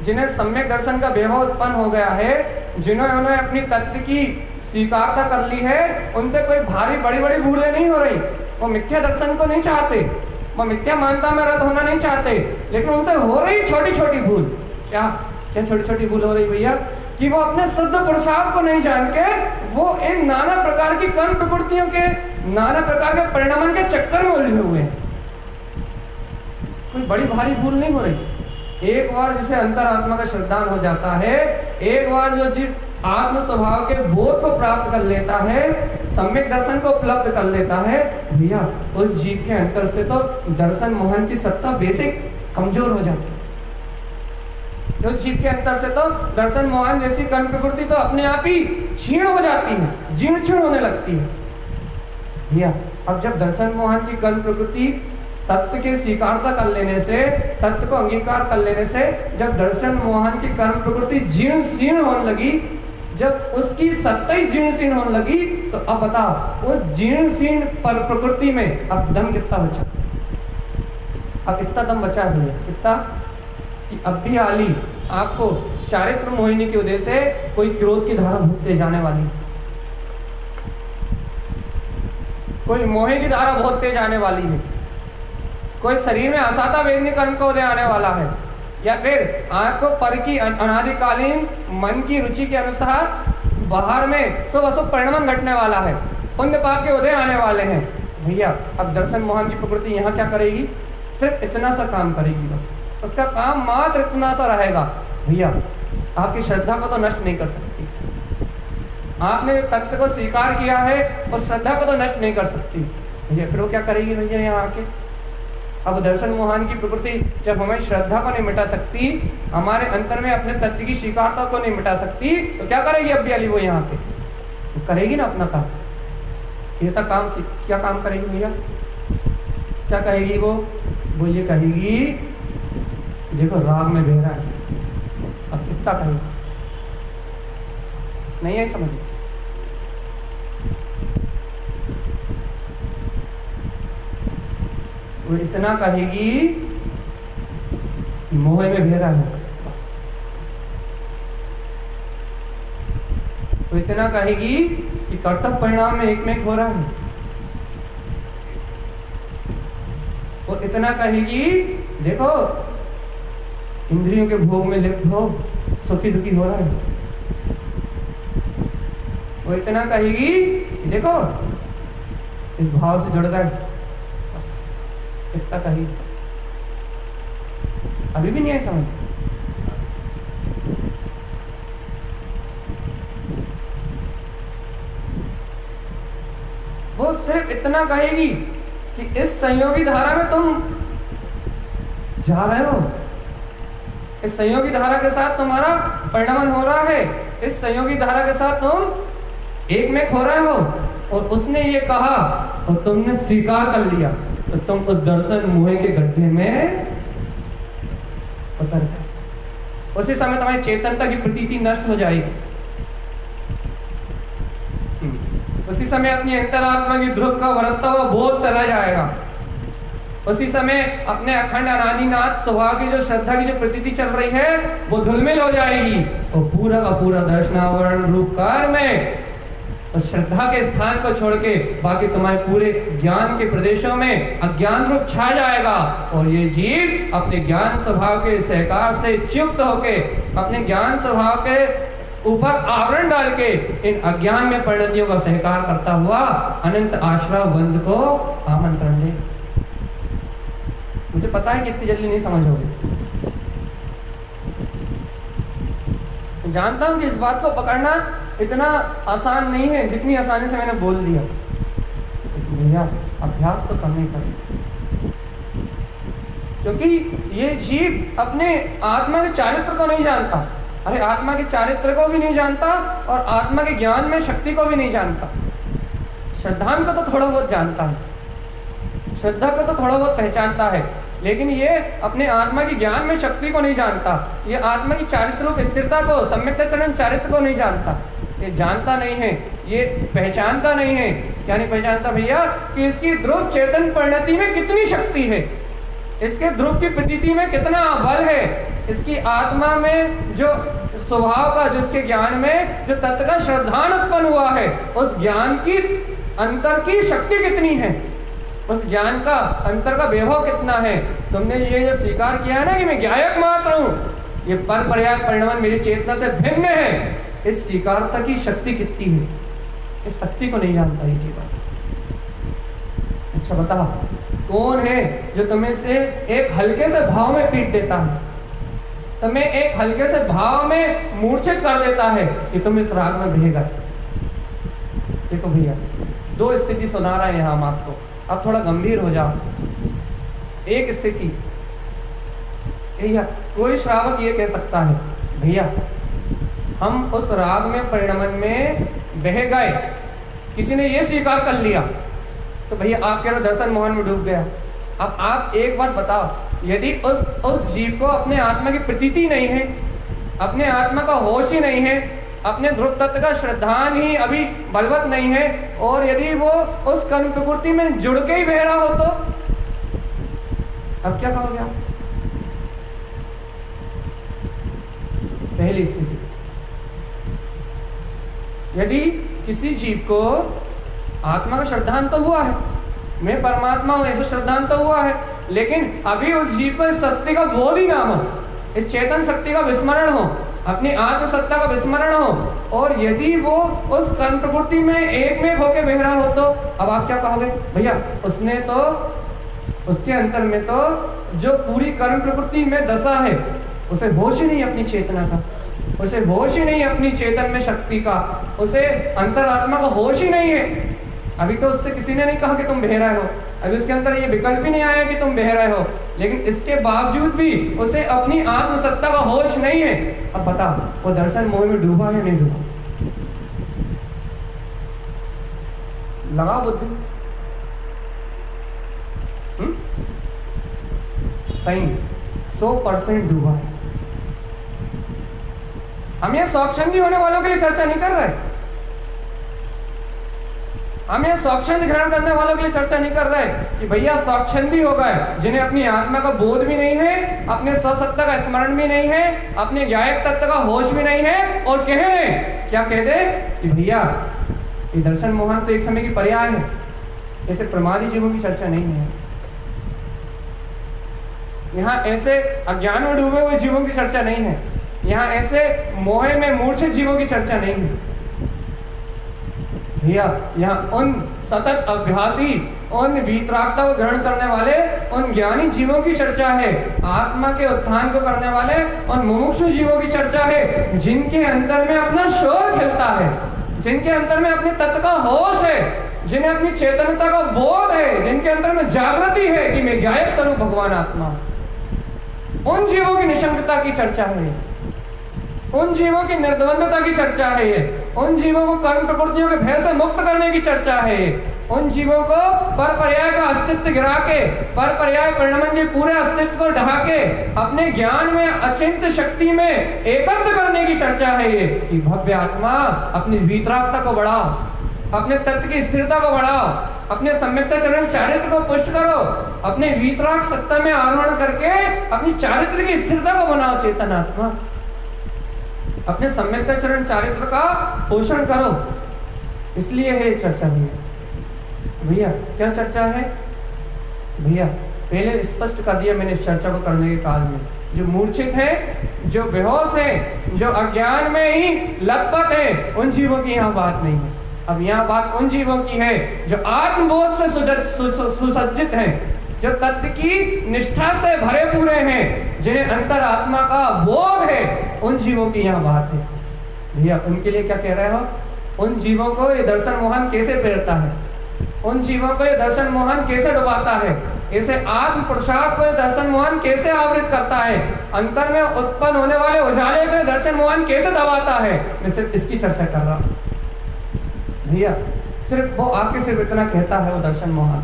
जिन्हें सम्यक दर्शन का वैभव उत्पन्न हो गया है, जिन्होंने अपनी तत्व की स्वीकारता कर ली है, उनसे कोई भारी बड़ी बड़ी भूलें नहीं हो रही। वो मिथ्या दर्शन को नहीं चाहते, वो मिथ्या मानता में रत होना नहीं चाहते, लेकिन उनसे हो रही छोटी छोटी भूल। क्या क्या छोटी छोटी भूल हो रही भैया? कि वो अपने शुद्ध पुरुषार्थ को नहीं जान के वो इन नाना प्रकार की कर्म प्रवृत्तियों के, नाना प्रकार के परिणामन के चक्कर में उलझे हुए हैं। कोई बड़ी भारी भूल नहीं हो रही। एक बार जिसे अंतरात्मा का श्रद्धान हो जाता है, एक बार जो जीव आत्म स्वभाव के बोध को प्राप्त कर लेता है, सम्यक दर्शन को उपलब्ध कर लेता है, भैया उस जीव के अंतर से तो दर्शन मोहन की सत्ता बेसिक कमजोर हो जाती है। उस जीव के अंतर से तो दर्शन मोहन जैसी कर्म प्रवृत्ति तो अपने आप ही क्षीण हो जाती है, जीर्ण क्षीण होने लगती है। भैया अब जब दर्शन मोहन की कर्म प्रवृत्ति तत्व की स्वीकारता कर लेने से, तत्व को अंगीकार कर लेने से जब दर्शन मोहन की कर्म प्रकृति जीर्ण शीर्ण होने लगी, जब उसकी सत्ता ही जीर्ण शीर्ण होने लगी, तो अब बताओ उस जीर्ण शीर्ण पर प्रकृति में अब दम कितना बचा? अब इतना दम बचा है कितना कि अब भी आली आपको चारित्र मोहिनी की वजह से कोई क्रोध की धारा भूखते जाने वाली, कोई मोह की धारा बहुत तेज आने वाली है, कोई शरीर में असाता वेदनी कर्म का उदय आने वाला है, या फिर आपको पर की अनादिकालीन मन की रुचि के अनुसार बाहर में शुभ अशुभ परिणाम घटने वाला है, पुण्य पाप के उदय आने वाले हैं। भैया अब दर्शन मोहन की प्रकृति यहाँ क्या करेगी? सिर्फ इतना सा काम करेगी, बस उसका काम मात्र इतना सा रहेगा। भैया आपकी श्रद्धा को तो नष्ट नहीं कर सकती, आपने तत्व को स्वीकार किया है उस श्रद्धा को तो नष्ट नहीं कर सकती। भैया फिर वो क्या करेगी? भैया यहाँ आके अब दर्शन मोहन की प्रकृति जब हमें श्रद्धा को नहीं मिटा सकती, हमारे अंतर में अपने तत्व की स्वीकारता को नहीं मिटा सकती, तो क्या करेगी अब भी अली वो यहाँ पे? तो करेगी ना अपना काम। ऐसा काम क्या काम करेगी भैया? क्या कहेगी वो ये कहेगी देखो राग में बह रहा है, अब कितना कहेगी? नहीं है समझ? वो इतना कहेगी मोह में बह रहा है, वो इतना कहेगी कि कर्तव्य परिणाम में एक में एक हो रहा है, वो इतना कहेगी देखो इंद्रियों के भोग में लिप्त हो सुखी दुखी हो रहा है, वो इतना कहेगी देखो इस भाव से जुड़ गए, इतना कहेगी। अभी भी नहीं है समझ? वो सिर्फ इतना कहेगी कि इस संयोगी धारा में तुम जा रहे हो, इस संयोगी धारा के साथ तुम्हारा परिणमन हो रहा है, इस संयोगी धारा के साथ तुम एक में हो रहे हो, और उसने ये कहा और तुमने स्वीकार कर लिया, तो तुम उस दर्शन मोह के गड्ढे में उतर गए। उसी समय तुम्हारी चेतनता की प्रतीति नष्ट हो जाएगी, उसी समय अपनी अंतरात्मा की ध्रुव का वरता हुआ बोध चला जाएगा, उसी समय अपने अखंड अनादिनाथ स्वभाव की जो श्रद्धा की जो प्रतीति चल रही है वो धुलमिल हो जाएगी, और पूरा का पूरा दर्शनावरण रूप कार में तो श्रद्धा के स्थान को छोड़ के बाकी तुम्हारे पूरे ज्ञान के प्रदेशों में अज्ञान रूप छा जाएगा, और ये जीव अपने ज्ञान स्वभाव के सहकार से युक्त होके अपने ज्ञान स्वभाव के ऊपर आवरण डाल के इन अज्ञान में परिणतियों का सहकार करता हुआ अनंत आश्रय बंद को आमंत्रण दे। मुझे पता है कि इतनी जल्दी नहीं समझोगे, जानता हूं कि इस बात को पकड़ना इतना आसान नहीं है जितनी आसानी से मैंने बोल दिया। भैया अभ्यास तो करना ही पड़ेगा, क्योंकि ये जीव अपने आत्मा के चारित्र को नहीं जानता। अरे आत्मा के चारित्र को भी नहीं जानता और आत्मा के ज्ञान में शक्ति को भी नहीं जानता। श्रद्धान को तो थोड़ा बहुत जानता है, श्रद्धा को तो थोड़ा बहुत पहचानता है, लेकिन ये अपने आत्मा की ज्ञान में शक्ति को नहीं जानता। ये आत्मा की चारित्र रूप स्थिरता को, सम्यक्ताचरण चारित्र को नहीं जानता। ये जानता नहीं है, ये पहचानता नहीं है। क्या नहीं पहचानता भैया? कि इसकी ध्रुव चेतन परिणति में कितनी शक्ति है, इसके ध्रुव की प्रतीति में कितना बल है, इसकी आत्मा में जो स्वभाव का, जिसके ज्ञान में जो तत्व का श्रद्धान उत्पन्न हुआ है, उस ज्ञान की अंतर की शक्ति कितनी है, उस ज्ञान का अंतर का वैभव कितना है। तुमने ये जो स्वीकार किया है ना कि मैं ज्ञायक मात्र हूं, ये पर पर्याय परिणमन मेरी चेतना से भिन्न है, इस स्वीकारता की शक्ति कितनी है, इस शक्ति को नहीं जानता ये जीवन। अच्छा बताओ कौन है जो तुम्हें से एक हल्के से भाव में पीट देता है, तुम्हें एक हल्के से भाव में मूर्छित कर देता है कि तुम इस राग में बह गए। देखो भैया दो स्थिति सुना रहा है यहां हम आपको, अब थोड़ा गंभीर हो जाओ। एक स्थिति भैया कोई श्रावक ये कह सकता है भैया हम उस राग में परिणमन में बह गए, किसी ने ये स्वीकार कर लिया, तो भैया आप कह रहे हो दर्शन मोहन में डूब गया। अब आप एक बात बताओ, यदि उस जीव को अपने आत्मा की प्रतीति नहीं है, अपने आत्मा का होश ही नहीं है, अपने ध्रुव तत्व का श्रद्धान ही अभी बलवत नहीं है, और यदि वो उस कर्म प्रकृति में जुड़ के ही बह रहा हो, तो अब क्या कहोगे आप? पहली स्थिति, यदि किसी जीव को आत्मा का श्रद्धान तो हुआ है, मैं परमात्मा हूं ऐसा श्रद्धान तो हुआ है, लेकिन अभी उस जीव को इस शक्ति का बोध ही ना हो, इस चेतन शक्ति का विस्मरण हो, अपनी आत्म सत्ता का विस्मरण हो, और यदि वो उस कर्म प्रकृति में एक में होकर बह रहा हो, तो अब आप क्या कहोगे? भैया उसने तो, उसके अंतर में तो जो पूरी कर्म प्रकृति में दशा है, उसे होश ही नहीं अपनी चेतना का, उसे होश ही नहीं अपनी चेतन में शक्ति का, उसे अंतरात्मा का होश ही नहीं है। अभी तो उससे किसी ने नहीं कहा कि तुम बह रहे हो, अभी उसके अंदर ये विकल्प ही नहीं आया कि तुम बह रहे हो, लेकिन इसके बावजूद भी उसे अपनी आत्मसत्ता का होश नहीं है। अब बताओ, वो दर्शन मोह में डूबा या नहीं डूबा? लगा बुद्धि? सही 100% डूबा है। हम ये स्वच्छंदी होने वालों के लिए चर्चा नहीं कर रहे, हम ये स्वच्छंद ग्रहण करने वालों के लिए चर्चा नहीं कर रहे कि भैया स्वच्छंदी हो गए, जिन्हें अपनी आत्मा का बोध भी नहीं है, अपने स्वसत्ता का स्मरण भी नहीं है, अपने ज्ञायक तत्व का होश भी नहीं है, और कह दे, क्या कह दे कि भैया ये दर्शन मोहन तो एक समय की पर्याय है, ऐसे प्रमादी जीवों की चर्चा नहीं है। यहाँ ऐसे अज्ञान में डूबे हुए जीवों की चर्चा नहीं है, यहाँ ऐसे मोह में मूर्छित जीवों की चर्चा नहीं है भैया। यहाँ उन सतत अभ्यासी, उन वीतरागता को ग्रहण करने वाले, उन ज्ञानी जीवों की चर्चा है, आत्मा के उत्थान को करने वाले उन मुमुक्षु जीवों की चर्चा है, जिनके अंदर में अपना शोर खिलता है, जिनके अंदर में अपने तत्व का होश है, जिन्हें अपनी चेतनता का बोध है, जिनके अंदर में जागृति है कि मैं गायक स्वरूप भगवान आत्मा, उन जीवों की निशंकता की चर्चा है, उन जीवों की निर्द्वंदता की चर्चा है, उन जीवों को कर्म प्रकृतियों के भय से मुक्त करने की चर्चा है, उन जीवों को पर पर्याय का अस्तित्व गिरा के, पर पर्याय परिणमन के पूरे अस्तित्व को ढहा के अपने ज्ञान में अचिंत्य शक्ति में एकत्र करने की चर्चा है ये कि भव्य आत्मा अपनी वीतरागता को बढ़ाओ, अपने तत्व की स्थिरता को बढ़ाओ, अपने सम्यक्ता चरण चारित्र को पुष्ट करो, अपने वीतराग सत्ता में आरोहण करके अपनी चारित्र की स्थिरता को बनाओ। चेतन आत्मा अपने सम्यक्ता चरण चारित्र का पोषण करो। इसलिए है चर्चा भैया। क्या चर्चा है भैया? पहले स्पष्ट कर दिया मैंने इस चर्चा को करने के काल में, जो मूर्छित है, जो बेहोश है, जो अज्ञान में ही लथपथ है, उन जीवों की यहाँ बात नहीं है। अब यहाँ बात उन जीवों की है जो आत्मबोध से सुसज्जित हैं, जो तत्व की निष्ठा से भरे पूरे हैं, जिन्हें अंतरात्मा का बोध है, उन जीवों की यहाँ बात है भैया। उनके लिए क्या कह रहे हो? उन जीवों को ये दर्शन मोहन कैसे प्रेरता है, उन जीवों को ये दर्शन मोहन कैसे डुबाता है, ऐसे आत्म प्रसाद को ये दर्शन मोहन कैसे आवृत करता है, अंतर में उत्पन्न होने वाले उजाले को दर्शन मोहन कैसे दबाता है। मैं सिर्फ इसकी चर्चा कर रहा हूं भैया। सिर्फ वो आके सिर्फ इतना कहता है, वो दर्शन मोहन,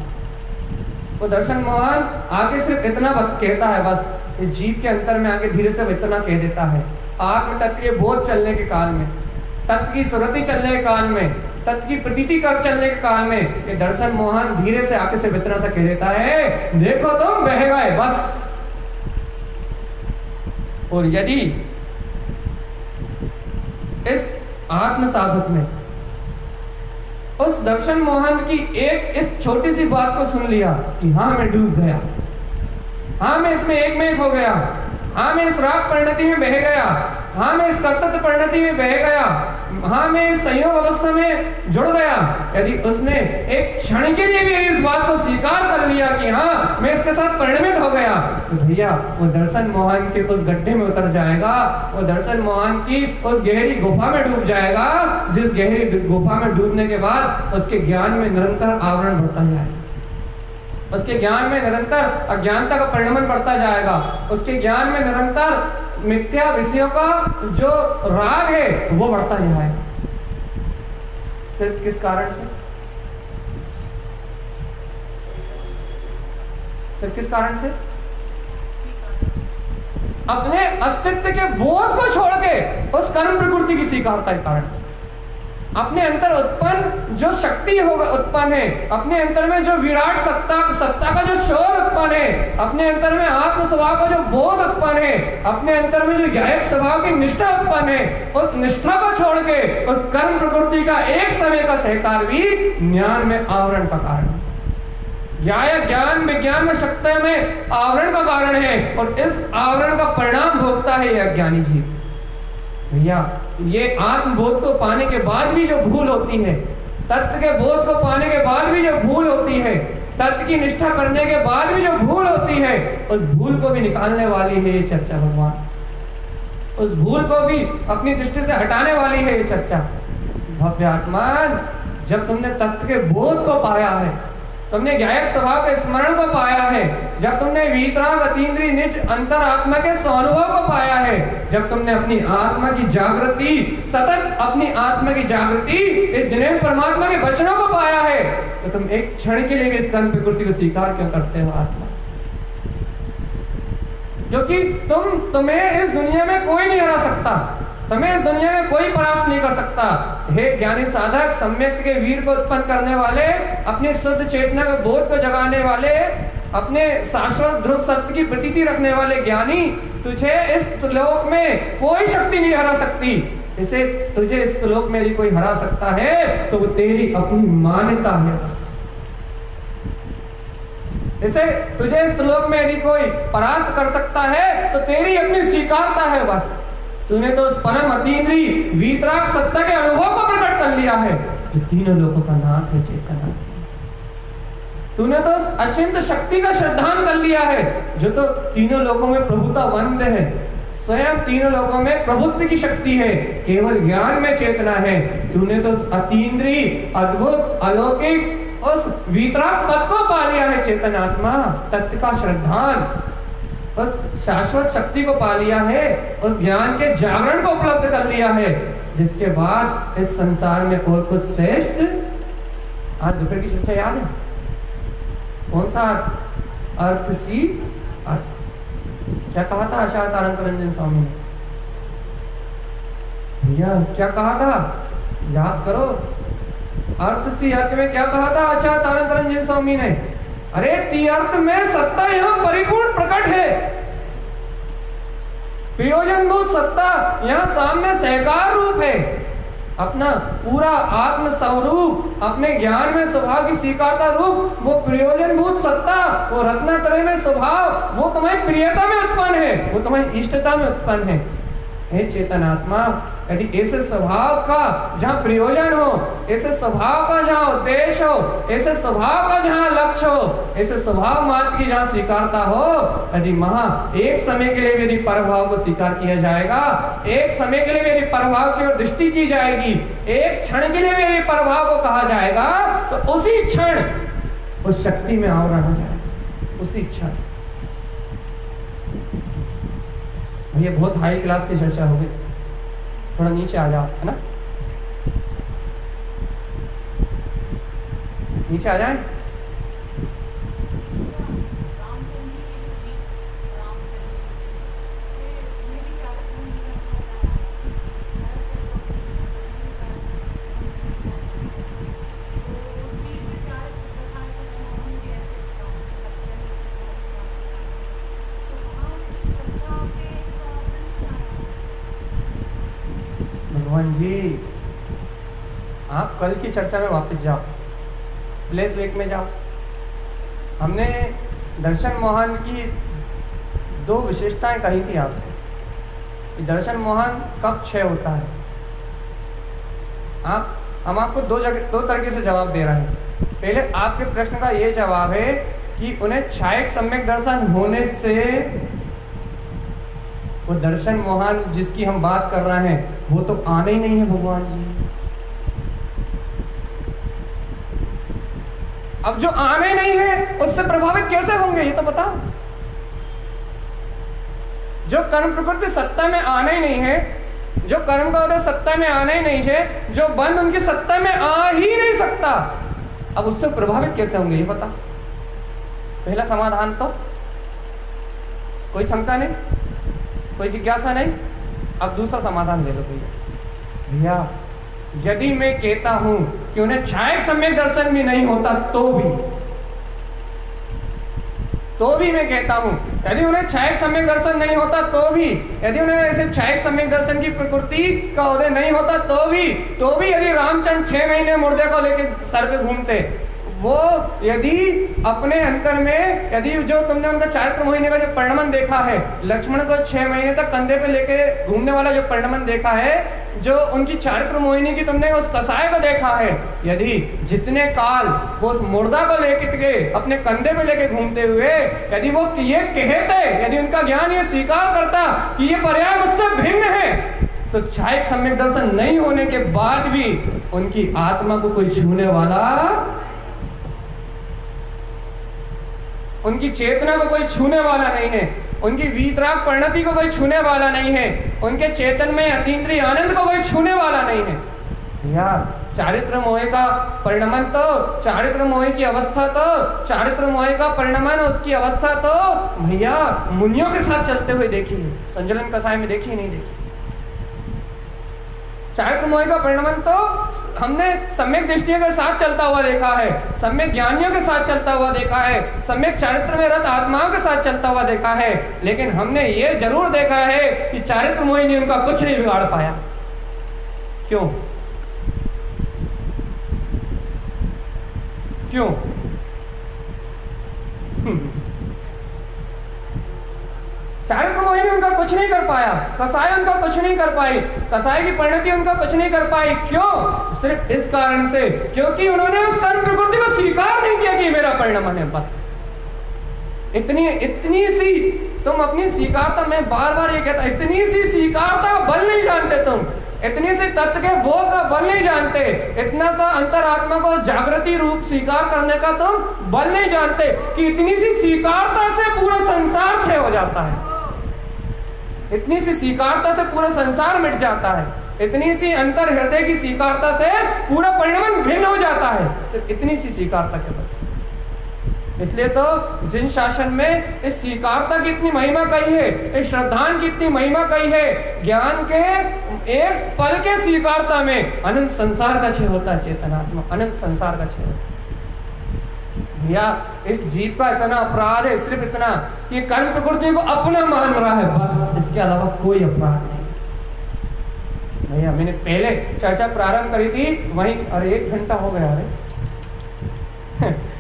वो दर्शन मोहन आगे सिर्फ इतना कहता है, बस इस जीव के अंतर में आगे धीरे से इतना कह देता है। आत्म तत्व के बोध चलने के काल में, तत्व की सुरति चलने के काल में, तत्व की प्रतीति कर चलने के काल में, ये दर्शन मोहन धीरे से आगे से इतना सा कह देता है, देखो तुम बह गए बस। और यदि इस आत्म साधक में उस दर्शन मोहन की एक इस छोटी सी बात को सुन लिया कि हाँ मैं डूब गया, हाँ मैं इसमें एक में एक हो गया, हाँ मैं इस राग परिणति में बह गया, हाँ मैं इस कर्तव्य परिणति में बह गया, हाँ मैं इस संयोग अवस्था में जुड़ गया, यदि उसने एक क्षण के लिए भी इस बात को स्वीकार कर लिया कि हाँ मैं इसके साथ परिणमित हो गया, तो भैया वो दर्शन मोहन के उस गड्ढे में उतर जाएगा, वो दर्शन मोहन की उस गहरी गुफा में डूब जाएगा, जिस गहरी गुफा में डूबने के बाद उसके ज्ञान में निरंतर आवरण बढ़ता जाएगा, उसके ज्ञान में निरंतर अज्ञानता का परिणमन बढ़ता जाएगा, उसके ज्ञान में निरंतर मिथ्या विषयों का जो राग है वो बढ़ता जाएगा। सिर्फ किस कारण से? सिर्फ किस कारण से? अपने अस्तित्व के बोध को छोड़ के उस कर्म प्रकृति की स्वीकारता के कारण से। अपने अंतर उत्पन्न जो शक्ति होगा उत्पन्न है, अपने अंतर में जो विराट सत्ता का जो शोर उत्पन्न है, अपने अंतर में आत्म स्वभाव का जो बोध उत्पन्न है, अपने अंतर में जो ज्ञायक स्वभाव की निष्ठा उत्पन्न है, उस निष्ठा को छोड़ के उस कर्म प्रकृति का एक समय का सहकार भी ज्ञान में आवरण का कारण है। ज्ञान विज्ञान में शक्ति में आवरण का कारण है, और इस आवरण का परिणाम भोगता है यह अज्ञानी जीव। भैया ये आत्मबोध को पाने के बाद भी जो भूल होती है, तत्व के बोध को पाने के बाद भी जो भूल होती है, तत्व की निष्ठा करने के बाद भी जो भूल होती है, उस भूल को भी निकालने वाली है ये चर्चा भगवान। उस भूल को भी अपनी दृष्टि से हटाने वाली है ये चर्चा। भव्य आत्मान, जब तुमने तत्व के बोध को पाया है, तुमने ज्ञायक स्वभाव के स्मरण को पाया है, जब तुमने वीतराग अतीन्द्रिय निज अंतर आत्मा के स्वानुभव को पाया है, जब तुमने अपनी आत्मा की जागृति सतत अपनी आत्मा की जागृति इस जिनेन्द्र परमात्मा के वचनों को पाया है, तो तुम एक क्षण के लिए भी इस कर्म प्रकृति को स्वीकार क्यों करते हो आत्मा? क्योंकि तुम्हें इस दुनिया में कोई नहीं हरा सकता, तुम्हें इस दुनिया में कोई परास्त नहीं कर सकता। हे ज्ञानी साधक, सम्यक के वीर को उत्पन्न करने वाले, अपने शुद्ध चेतना के बोध को जगाने वाले, अपने शाश्वत ध्रुव सत्य की प्रतीति रखने वाले ज्ञानी, तुझे इस लोक में कोई शक्ति नहीं हरा सकती। इसे तुझे इस लोक में यदि कोई हरा सकता है तो वो तेरी अपनी मान्यता है। इसे तुझे इस लोक में यदि कोई परास्त कर सकता है तो तेरी अपनी स्वीकारता है। बस तूने तो उस परम अतीन्द्रिय वीतराग सत्ता के अनुभव को प्रकट कर लिया है जो तीनों लोगों का नाथ है, चेतना। तूने तो उस अचिंत शक्ति का श्रद्धान कर लिया है जो तो तीनों लोगों में प्रभुता वंद है, स्वयं तीनों लोगों में प्रभुत्व की शक्ति है, केवल ज्ञान में चेतना है। तूने तो उस अतीन्द्रिय अद्भुत अलौकिक उस वीतराग पद को पा लिया है, चेतनात्मा तत्व का श्रद्धान, उस शाश्वत शक्ति को पा लिया है, उस ज्ञान के जागरण को उपलब्ध कर लिया है, जिसके बाद इस संसार में और कुछ श्रेष्ठ। आज दोपहर की शिक्षा याद है? कौन सा अर्थ सी अर्थ? क्या कहा था आचार्य तारक रंजन स्वामी ने? भैया क्या कहा था, याद करो। अर्थ सी अर्थ में क्या कहा था आचार्य तारक रंजन स्वामी ने? अरे तीर्थ में सत्ता यहाँ परिपूर्ण प्रकट है, प्रयोजनभूत सत्ता यहाँ सामने सहकार रूप है। अपना पूरा आत्म स्वरूप, अपने ज्ञान में स्वभाव की स्वीकारता रूप, वो प्रयोजनभूत सत्ता, वो रत्नात्रय में स्वभाव, वो तुम्हारी प्रियता में उत्पन्न है, वो तुम्हारी इष्टता में उत्पन्न है। हे चेतनात्मा, यदि ऐसे स्वभाव का जहाँ प्रयोजन हो, ऐसे स्वभाव का जहाँ उद्देश्य हो, ऐसे स्वभाव का जहाँ लक्ष्य हो, ऐसे स्वभाव मात्र की जहाँ स्वीकारता हो, यदि एक समय के लिए यदि परभाव को स्वीकार किया जाएगा, एक समय के लिए यदि परभाव की ओर दृष्टि की जाएगी, एक क्षण के लिए यदि परभाव को कहा जाएगा, तो उसी क्षण उस शक्ति में आवरण हो जाएगा, उसी क्षण। ये बहुत हाई क्लास की चर्चा हो गई, थोड़ा नीचे आ जाओ, है ना? नीचे आ जाए। भगवान जी, आप कल की चर्चा में वापस जाओ, प्लेस वेक में जाओ। हमने दर्शन मोहन की दो विशेषताएं कही थी आपसे कि दर्शन मोहन कब क्षय होता है। हम आपको दो तरीके से जवाब दे रहे हैं। पहले आपके प्रश्न का ये जवाब है कि उन्हें क्षयिक सम्यक दर्शन होने से वो दर्शन मोहन जिसकी हम बात कर रहे हैं वो तो आने ही नहीं है भगवान जी। अब जो आने नहीं है उससे प्रभावित कैसे होंगे ये तो बताओ। जो कर्म प्रकृति सत्ता में आना ही नहीं है, जो कर्म का उदय सत्ता में आना ही नहीं है, जो बंध उनकी सत्ता में आ ही नहीं सकता, अब उससे प्रभावित कैसे होंगे ये बता। पहला समाधान तो कोई शंका नहीं, कोई जिज्ञासा नहीं। अब दूसरा समाधान ले लो भैया। यदि मैं कहता हूं कि उन्हें छायक सम्यक दर्शन भी नहीं होता तो भी मैं कहता हूं, यदि उन्हें छायक सम्यक दर्शन नहीं होता तो भी, यदि उन्हें ऐसे छायक सम्यक दर्शन की प्रकृति का उदय नहीं होता तो भी यदि रामचंद्र 6 महीने मुर्दे को लेके सर पे घूमते, वो यदि अपने अंतर में, यदि जो तुमने उनका चारित्र मोहिनी का जो परिणमन देखा है, लक्ष्मण को 6 महीने तक कंधे पे लेके घूमने वाला जो परिणमन देखा है, जो उनकी चारित्र मोहिनी की तुमने उस कसाय को देखा है, यदि जितने काल वो उस मुर्दा को लेके के अपने कंधे पे लेके घूमते हुए यदि वो ये कहते, यदि उनका ज्ञान ये स्वीकार करता कि ये पर्याय मुझसे भिन्न है, तो छायक सम्यक दर्शन नहीं होने के बाद भी उनकी आत्मा को कोई छूने वाला, उनकी चेतना को कोई छूने वाला नहीं है, उनकी वीतराग परिणति को कोई छूने वाला नहीं है, उनके चेतन में अतीन्द्रिय आनंद को कोई छूने वाला नहीं है। यार चारित्र मोह का परिणमन तो, चारित्र मोह की अवस्था तो, चारित्र मोह का परिणमन उसकी अवस्था तो भैया मुनियों के साथ चलते हुए देखी है, संजलन कसाय में देखी नहीं देखी। चारित्र मोह का परिणमन तो हमने सम्यक दृष्टियों के साथ चलता हुआ देखा है, सम्यक ज्ञानियों के साथ चलता हुआ देखा है, सम्यक चारित्र में रत आत्माओं के साथ चलता हुआ देखा है, लेकिन हमने ये जरूर देखा है कि चारित्र मोहिनी उनका कुछ नहीं बिगाड़ पाया। क्यों? क्यों? चारित्र मोहिनी उनका कुछ नहीं कर पाया, कसाय उनका कुछ नहीं कर पाई, कसाय की परिणति उनका कुछ नहीं कर पाई। क्यों? सिर्फ इस कारण से क्योंकि उन्होंने उस कर्म प्रवृत्ति को स्वीकार नहीं किया कि मेरा परिणमन है। बस इतनी सी तुम अपनी स्वीकारता, मैं बार बार ये कहता, इतनी सी स्वीकारता का बल नहीं जानते तुम, इतनी सी तत्व के बोध का बल नहीं जानते, इतना सा अंतरात्मा को जागृति रूप स्वीकार करने का तुम बल नहीं जानते कि इतनी सी स्वीकारता से पूरा संसार क्षय हो जाता है, इतनी सी स्वीकारता से पूरा संसार मिट जाता है, इतनी सी अंतर हृदय की स्वीकारता से पूरा परिणमन भिन्न हो जाता है, सिर्फ इतनी सी स्वीकारता के बाद। इसलिए तो जिन शासन में इस स्वीकारता की इतनी महिमा कही है, इस श्रद्धान की इतनी महिमा कही है, ज्ञान के एक पल के स्वीकारता में अनंत संसार का क्षय होता है, चेतनात्मा अनंत संसार का क्षय होता है। या इस जीव का इतना अपराध है, सिर्फ इतना कि कर्म प्रकृति को अपना मान रहा है, बस इसके अलावा कोई अपराध नहीं। भैया मैंने पहले चर्चा प्रारंभ करी थी, वहीं अरे 1 घंटा हो गया है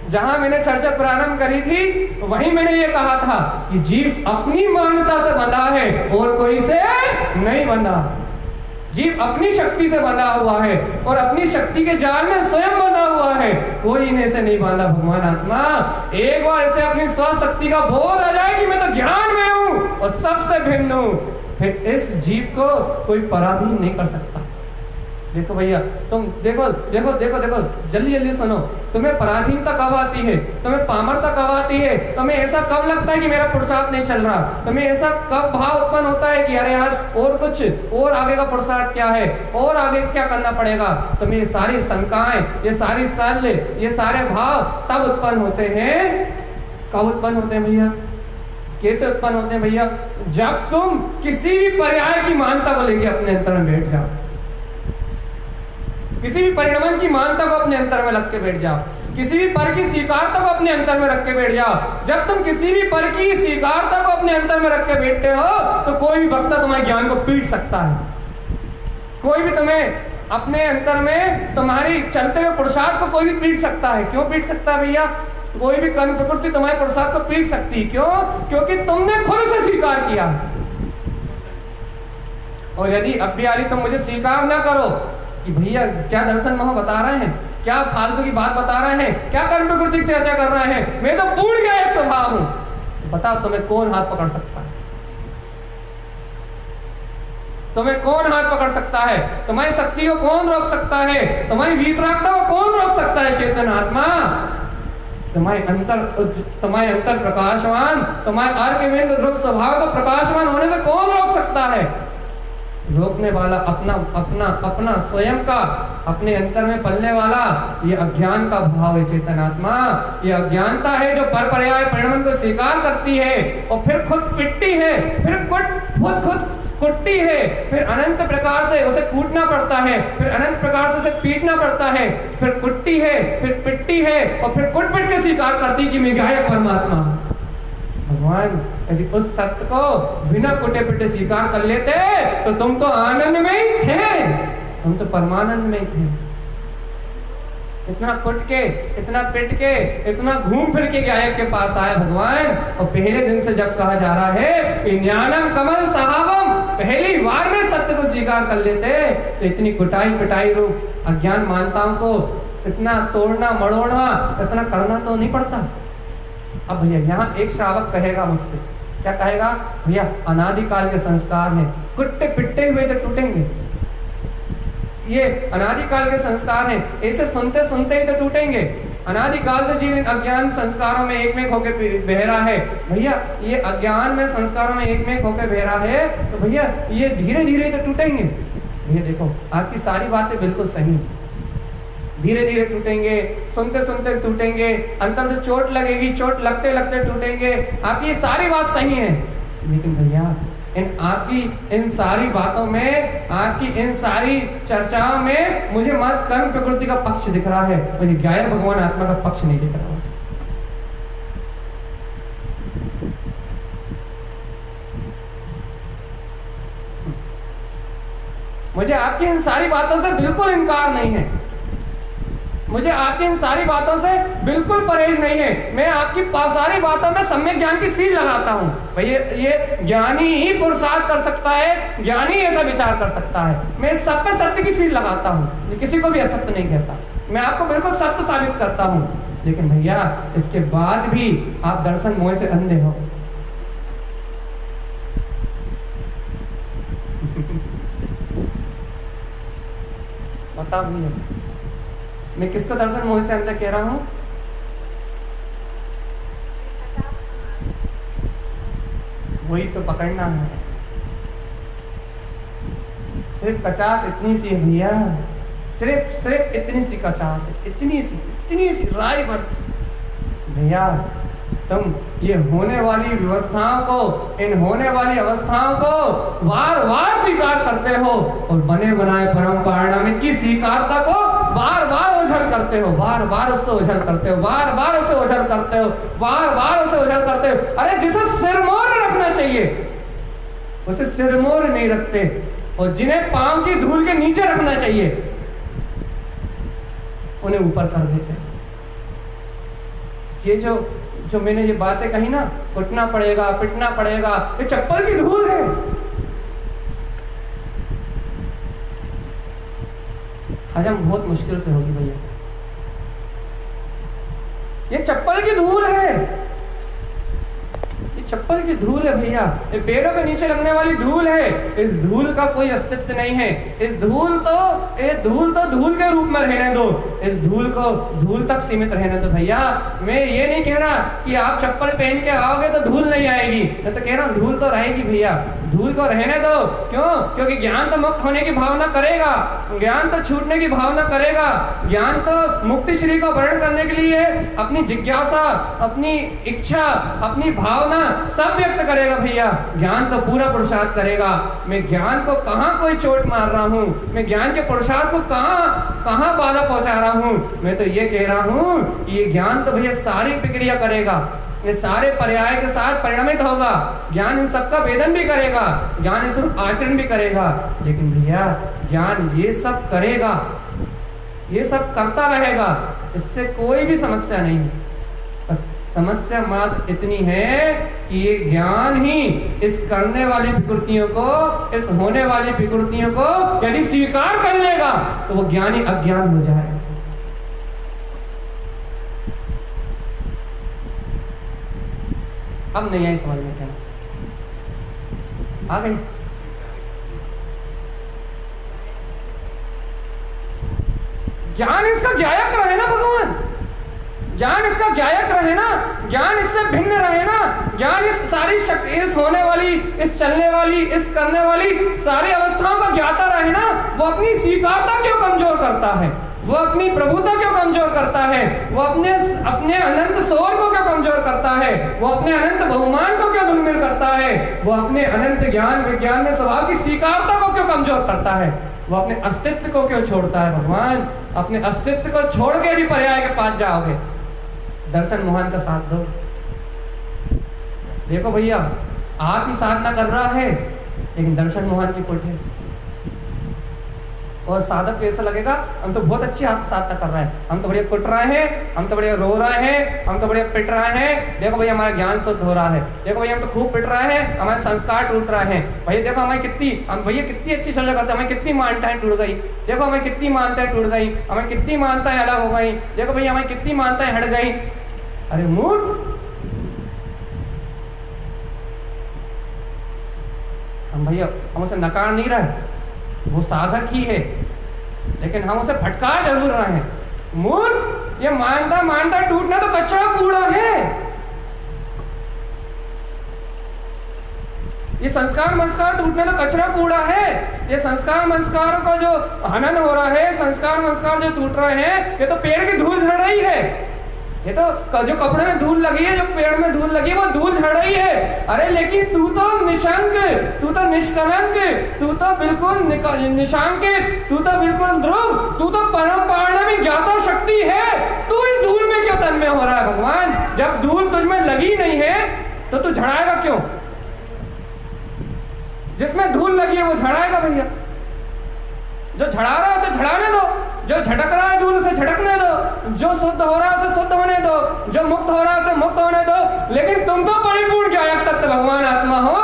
जहां मैंने चर्चा प्रारंभ करी थी वहीं मैंने ये कहा था कि जीव अपनी मान्यता से बंधा है और कोई से नहीं बंधा। जीव अपनी शक्ति से बंधा हुआ है और अपनी शक्ति के जाल में स्वयं बंधा हुआ है, कोई इन्हें से नहीं बांधा। भगवान आत्मा एक बार इसे अपनी स्वशक्ति का बोध आ जाए कि मैं तो ज्ञान में हूं और सबसे भिन्न हूं, फिर इस जीव को कोई पराधीन नहीं कर सकता। देखो भैया तुम देखो देखो देखो देखो जल्दी जल्दी सुनो, तुम्हें पराधीनता कब आती है, तुम्हें पामरता कब आती है, तुम्हें ऐसा कब लगता है कि मेरा पुरुषार्थ नहीं चल रहा, तुम्हें ऐसा कब भाव उत्पन्न होता है कि अरे आज और कुछ और आगे का पुरुषार्थ क्या है और आगे क्या करना पड़ेगा, तुम्हें ये सारी शंकाएं, ये सारी शल्य, ये सारे भाव तब उत्पन्न होते हैं। कब उत्पन्न होते हैं भैया? कैसे उत्पन्न होते हैं भैया? जब तुम किसी भी पर्याय की मान्यता को लेकर अपने अंतर में बैठ जाओ, किसी भी परिणमन की मान्यता को अपने अंतर में रख के बैठ जाओ, किसी भी पर की स्वीकारता को अपने अंतर में रख के बैठ जाओ। जब तुम किसी भी पर की स्वीकारता को अपने अंतर में रख के बैठते हो तो कोई भी वक्ता तुम्हारे ज्ञान को पीट सकता है, कोई भी तुम्हें अपने अंतर में तुम्हारी चलते हुए पुरुषार्थ को कोई भी पीट सकता है। क्यों पीट सकता है भैया? कोई भी कर्म प्रकृति तुम्हारे पुरुषार्थ को पीट सकती। क्यों? क्योंकि तुमने खुद से स्वीकार किया। और यदि अब भी आदि तुम मुझे स्वीकार ना करो कि भैया क्या दर्शन मोह बता रहे हैं, क्या फालतू की बात बता रहे हैं, क्या कर्म प्रकृति की चर्चा कर रहे हैं, मैं तो पूर्ण गया एक स्वभाव हूं, बताओ तुम्हें कौन हाथ पकड़ सकता है? तुम्हें कौन हाथ पकड़ सकता है? तुम्हारी शक्ति को कौन रोक सकता है? तुम्हारी वीतरागता को कौन रोक सकता है? चेतन आत्मा तुम्हारे अंतर प्रकाशवान, तुम्हारे अर्क रूप स्वभाव को प्रकाशवान होने से कौन रोक सकता है? रोकने वाला अपना अपना अपना स्वयं का, अपने अंतर में पलने वाला ये अज्ञान का भाव है। चेतनात्मा ये अज्ञानता है जो पर पर्याय परिणाम दर्शन को स्वीकार करती है और फिर खुद पिटती है, फिर खुद कुटती है, फिर अनंत प्रकार से उसे कूटना पड़ता है, फिर अनंत प्रकार से उसे पीटना पड़ता है, फिर कुटती है, फिर पिटती है और फिर कुट पिट के स्वीकार करती कि मैं गायक परमात्मा। भगवान यदि उस सत्य को बिना कुटे पिटे स्वीकार कर लेते तो तुम तो आनंद में ही थे, तुम तो परमानंद में ही थे। इतना कुट के, इतना पिट के, इतना घूम फिर के गायक के पास आए भगवान, और पहले दिन से जब कहा जा रहा है कि ज्ञानम कमल साहबम, पहली बार में सत्य को स्वीकार कर लेते तो इतनी कुटाई पिटाई रूप अज्ञान मानताओं को इतना तोड़ना मड़ोड़ना इतना करना तो नहीं पड़ता। अब भैया यहाँ एक श्रावक कहेगा मुझसे, क्या कहेगा? भैया अनादिकाल के संस्कार हैं, कुट्टे पिट्टे हुए तो टूटेंगे, ये अनादिकाल के संस्कार हैं, ऐसे सुनते सुनते ही तो टूटेंगे। अनादिकाल से जीवित अज्ञान संस्कारों में एक में होकर बह रहा है। भैया ये अज्ञान में संस्कारों में एक में होकर बह रहा है तो भैया ये धीरे धीरे तो टूटेंगे। भैया देखो आपकी सारी बातें बिल्कुल सही, धीरे धीरे टूटेंगे, सुनते सुनते टूटेंगे, अंतर से चोट लगेगी, चोट लगते लगते टूटेंगे, आपकी ये सारी बात सही है। लेकिन भैया आपकी इन सारी बातों में, आपकी इन सारी चर्चाओं में मुझे मत कर्म प्रकृति का पक्ष दिख रहा है, मुझे गायक भगवान आत्मा का पक्ष नहीं दिख रहा। मुझे आपकी इन सारी बातों से बिल्कुल इनकार नहीं है, मुझे आपकी इन सारी बातों से बिल्कुल परहेज नहीं है। मैं आपकी सारी बातों में सम्यक ज्ञान की सील लगाता हूँ। भैया ये ज्ञानी ही पुरुषार्थ कर सकता है, ज्ञानी ऐसा विचार कर सकता है। मैं सब पे सत्य की सील लगाता हूँ, मैं किसी को भी असत्य नहीं कहता, मैं आपको बिल्कुल सत्य साबित करता हूँ। लेकिन भैया इसके बाद भी आप दर्शन मोह से अंधे हो। बताओ भैया मैं किसको दर्शन मोह से अंदर कह रहा हूं? वही तो पकड़ना है। सिर्फ 50 इतनी सी है भैया, सिर्फ इतनी सी 50 है, इतनी सी राय भर। भैया तुम ये होने वाली व्यवस्थाओं को, इन होने वाली अवस्थाओं को बार बार स्वीकार करते हो और बने बनाए परम पारिणामिक की स्वीकारता को बार बार ओझल करते हो, बार बार उससे ओझल करते हो, बार बार उसे ओझल करते हो, बार बार उसे ओझल करते हो। अरे जिसे सिरमौर रखना चाहिए उसे सिरमौर नहीं रखते, और जिन्हें पांव की धूल के नीचे रखना चाहिए उन्हें ऊपर कर देते। ये जो मैंने ये बातें कही ना, उठना पड़ेगा, पिटना पड़ेगा, ये चप्पल की धूल है। हजम बहुत मुश्किल से होगी भैया, ये चप्पल की धूल है, ये चप्पल की धूल है भैया, ये पैरों के नीचे लगने वाली धूल है। इस धूल का कोई अस्तित्व नहीं है। इस धूल तो धूल के रूप में रहने दो, इस धूल को धूल तक सीमित रहने दो भैया। मैं ये नहीं कह रहा कि आप चप्पल पहन के आओगे तो धूल नहीं आएगी, मैं तो कह रहा हूँ धूल तो रहेगी भैया, धूल को रहने दो। क्यों? क्योंकि ज्ञान तो मुक्त होने की भावना करेगा, ज्ञान तो छूटने की भावना करेगा, ज्ञान तो मुक्ति श्री को वर्ण करने के लिए अपनी जिज्ञासा, अपनी इच्छा, अपनी भावना सब व्यक्त करेगा भैया। ज्ञान तो पूरा पुरुषार्थ करेगा। मैं ज्ञान को कहाँ कोई चोट मार रहा हूँ, मैं ज्ञान के पुरुषार्थ को कहाँ बाधा पहुंचा रहा हूँ? मैं तो ये कह रहा हूँ कि ये ज्ञान तो भैया सारी प्रक्रिया करेगा, ये सारे पर्याय के साथ परिणमित होगा। ज्ञान इन सबका वेदन भी करेगा, ज्ञान इस आचरण भी करेगा। लेकिन भैया ज्ञान ये सब करेगा, ये सब करता रहेगा, इससे कोई भी समस्या नहीं है। बस समस्या मात्र इतनी है कि ये ज्ञान ही इस करने वाली विकृतियों को, इस होने वाली विकृतियों को यदि स्वीकार कर लेगा तो वो ज्ञानी अज्ञान हो जाएगा। अब नहीं आई समझ में, क्या आ गई? ज्ञान इसका ज्ञायक रहे ना भगवान, ज्ञान इसका ज्ञायक रहे ना, ज्ञान इससे भिन्न रहे ना, ज्ञान इस सारी शक्ति, इस होने वाली, इस चलने वाली, इस करने वाली सारी अवस्थाओं का ज्ञाता रहे ना। वो अपनी स्वीकारता क्यों कमजोर करता है? वो अपनी प्रभुता क्यों कमजोर करता है, वो अपने अनंत शोर को क्यों कमजोर करता है, वो अपने अनंत बहुमान को क्यों धूमिल करता है, वो अपने अनंत ज्ञान विज्ञान में स्वभाव की स्वीकारता को क्यों कमजोर करता है, वो अपने अस्तित्व को क्यों छोड़ता है। भगवान, अपने अस्तित्व को छोड़ के यदि पर्याय के पास जाओगे, दर्शन मोहन का साथ दो। देखो भैया, आत्म साधना कर रहा है लेकिन दर्शन मोहन की पुट है, और साधक को ऐसा लगेगा हम तो बहुत अच्छी आत्म साधना कर रहे हैं, हम तो बढ़िया कुट रहे हैं, हम तो बढ़िया रो रहे हैं, हम तो बढ़िया पिट रहे हैं, देखो भैया हमारा ज्ञान शुद्ध हो रहा है, देखो भैया हम तो खूब पिट रहे हैं, हमारे संस्कार टूट रहे हैं, भैया देखो हमें कितनी अच्छी चर्चा करते हैं, हमें कितनी मान्यताएं टूट गई, देखो हमें कितनी मान्यताएं टूट गई, हमें कितनी मान्यताएं अलग हो गई, देखो भैया हमें कितनी मान्यताएं हट गई। अरे मूर्ख, हम उसे नकार नहीं रहे, वो साधक ही है, लेकिन हम उसे फटकार जरूर रहे हैं। मूर्ख, ये मानता टूटना तो कचरा कूड़ा है, ये संस्कार टूटना तो कचरा कूड़ा है, ये संस्कार का जो हनन हो रहा है, संस्कार जो टूट रहे हैं, ये तो पेड़ की धूल झड़ रही है, ये तो जो कपड़े में धूल लगी है, जो पेड़ में धूल लगी है, वो धूल झड़ रही है। अरे लेकिन तू तो निशंक, तू तो निष्कलंक, तू तो बिल्कुल निशांकित, तू तो बिल्कुल ध्रुव, तू तो परम पारणिक ज्ञाता शक्ति है, तू इस धूल में क्यों तन्मय हो रहा है। भगवान, जब धूल तुझमें लगी नहीं है तो तू झड़ाएगा क्यों? जिसमें धूल लगी है वो झड़ाएगा भैया, जो झड़ा रहा है उसे झड़ाने दो, जो झटक रहा है धूल उसे झटकने दो, जो शुद्ध हो रहा है उसे शुद्ध होने दो, जो मुक्त हो रहा है उसे मुक्त होने दो। लेकिन तुम तो परिपूर्ण ज्ञायक तत्व भगवान आत्मा हो,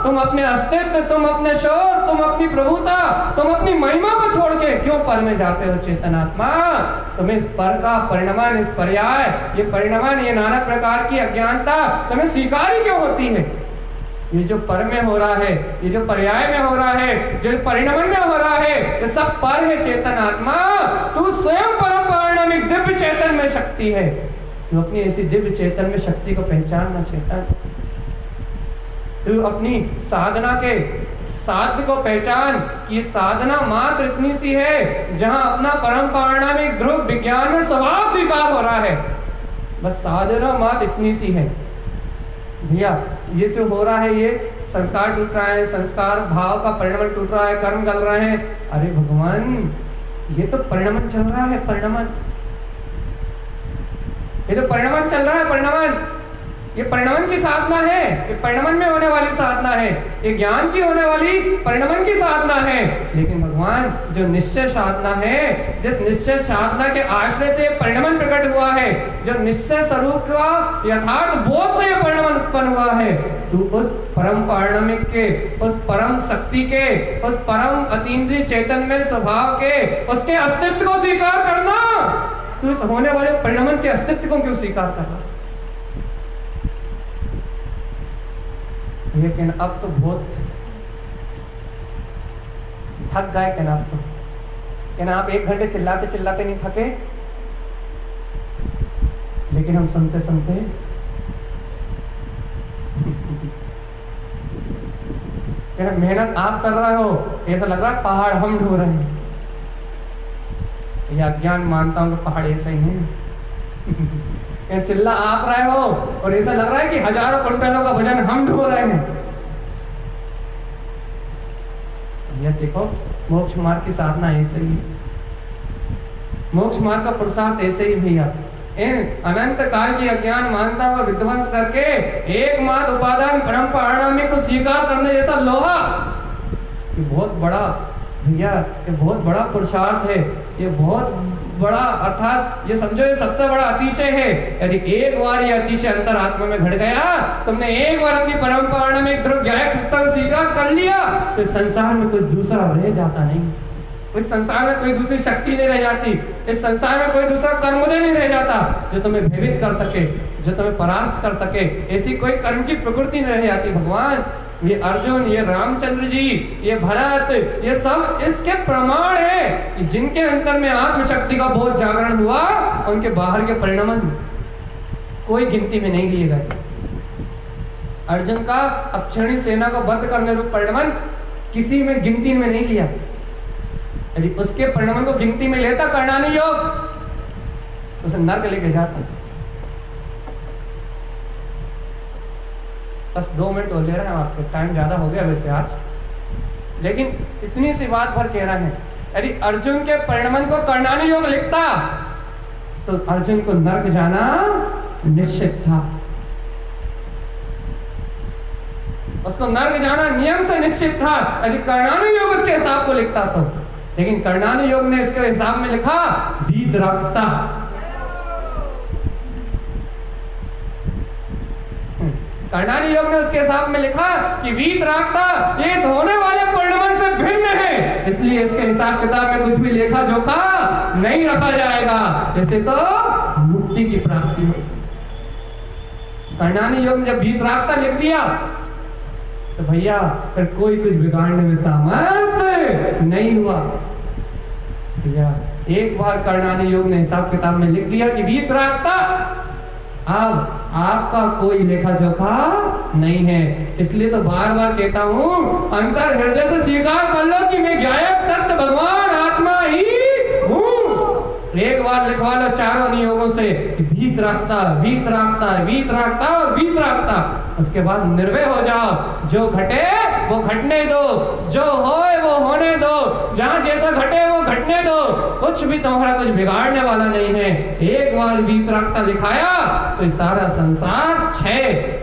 तुम अपने अस्तित्व, तुम अपने शोर, तुम अपनी प्रभुता, तुम अपनी महिमा को छोड़ के क्यों पर में जाते हो चेतन आत्मा? तुम्हें इस पर का परिणमन, इस पर्याय, ये परिणमन, ये नाना प्रकार की अज्ञानता तुम्हें स्वीकार क्यों होती है? ये जो पर में हो रहा है, ये जो पर्याय में हो रहा है, जो परिणमन में हो रहा है, ये सब पर है चेतन आत्मा। तू स्वयं परम पारणिक दिव्य चेतन में शक्ति है, तू अपनी ऐसी दिव्य चेतन में शक्ति को पहचानना चेतन। तू अपनी साधना के साध्य को पहचान कि साधना मात्र इतनी सी है जहां अपना परम पारणिक ध्रुव विज्ञान में स्वभाव स्वीकार हो रहा है, बस साधना मात्र इतनी सी है भैया। ये जो हो रहा है, ये संस्कार टूट रहा है, संस्कार भाव का परिणमन टूट रहा है, कर्म गल रहे हैं। अरे भगवान, ये तो परिणमन चल रहा है, परिणमन, ये तो परिणमन चल रहा है, परिणमन, ये परिणमन की साधना है, ये परिणमन में होने वाली साधना है, ये ज्ञान की होने वाली परिणमन की साधना है। लेकिन भगवान, जो निश्चय साधना है, जिस निश्चय साधना के आश्रय से परिणमन प्रकट हुआ है, जो निश्चय स्वरूप का यथार्थ बोध से परिणमन उत्पन्न हुआ है, तू उस परम पारणमिक के, उस परम शक्ति के, उस परम अतीन्द्रिय चेतन में स्वभाव के, उसके अस्तित्व को स्वीकार करना। तू इस होने वाले परिणमन के अस्तित्व को क्यों स्वीकार करना? लेकिन अब तो बहुत थक गए। कहना आप 1 घंटे चिल्लाते नहीं थके, लेकिन हम सुनते सुनते मेहनत आप कर रहे हो, ऐसा लग रहा है पहाड़ हम ढो रहे हैं। यह अज्ञान मानता हूं कि पहाड़ ऐसे ही हैं। चिल्ला आप रहे हो और ऐसा लग रहा है कि हजारों कुंटलों का वजन हम ढो रहे हैं। यह देखो, मोक्ष मार्ग की साधना ऐसे ही, मोक्ष मार्ग का पुरुषार्थ ऐसे ही भैया। इन अनंत काल की अज्ञान मानता हुआ विध्वंस करके एकमात्र उपादान परम पारणिक को स्वीकार करने जैसा लोहा, ये बहुत बड़ा भैया, ये बहुत बड़ा पुरुषार्थ है, ये बहुत बड़ा, अर्थात ये समझो ये सबसे बड़ा अतिशय है। यदि एक बार ये अतिशय अंतर आत्मा में घट गया, तुमने एक बार अपनी परम पारणिक ध्रुव ज्ञायक सत्ता को स्वीकार कर लिया, तो इस संसार में कुछ दूसरा रह जाता नहीं, इस संसार में कोई दूसरी शक्ति नहीं रह जाती, इस संसार में कोई दूसरा कर्मोदय नहीं रह जाता जो तुम्हें भयभीत कर सके, जो तुम्हें परास्त कर सके। ऐसी कोई कर्म की प्रकृति नहीं रह जाती। भगवान, ये अर्जुन, ये रामचंद्र जी, ये भरत, ये सब इसके प्रमाण है कि जिनके अंतर में आत्मशक्ति का बहुत जागरण हुआ, उनके बाहर के परिणमन कोई गिनती में नहीं लिए गए। अर्जुन का अक्षणी सेना को बंद करने रूप परिणमन किसी में गिनती में नहीं लिया। यदि उसके परिणाम को गिनती में लेता कर्णानी योग, उसे नर्क लेके जाता। बस 2 मिनट और ले रहे हैं आपके, टाइम ज्यादा हो गया वैसे आज, लेकिन इतनी सी बात भर कह रहे हैं। यदि अर्जुन के परिणाम को कर्णानी योग लिखता तो अर्जुन को नर्क जाना निश्चित था, उसको नर्क जाना नियम से निश्चित था यदि कर्णानी योग उसके हिसाब को लिखता तो। लेकिन कर्णानी योग ने इसके हिसाब में लिखा वीतरागता। कर्णानी योग ने उसके हिसाब में लिखा कि वीतरागता ये इस होने वाले परिणाम से भिन्न है, इसलिए इसके हिसाब किताब में कुछ भी लेखा जोखा नहीं रखा जाएगा, ऐसे तो मुक्ति की प्राप्ति हो। कर्णानी योग ने जब वीतरागता लिख दिया तो भैया फिर कोई कुछ बिगाड़ने में सामर्थ नहीं हुआ। भैया एक बार कर्णानी योग ने हिसाब किताब में लिख दिया कि वीतरागता, अब आपका कोई लेखा जोखा नहीं है। इसलिए तो बार बार कहता हूं, अंतर हृदय से स्वीकार कर लो कि मैं गायक तत्व भगवान आत्मा ही हूं। एक बार लिखवा लो चारों नियोगों से, वीतरागता वीतरागता वीतरागता और वीतरागता। उसके बाद निर्भय हो जाओ, जो घटे वो घटने दो, जो होए वो होने दो, जहां जैसा घटे वो घटने दो, कुछ भी तुम्हारा कुछ बिगाड़ने वाला नहीं है। एक बार वीतरागता लिखाया तो सारा संसार क्षय।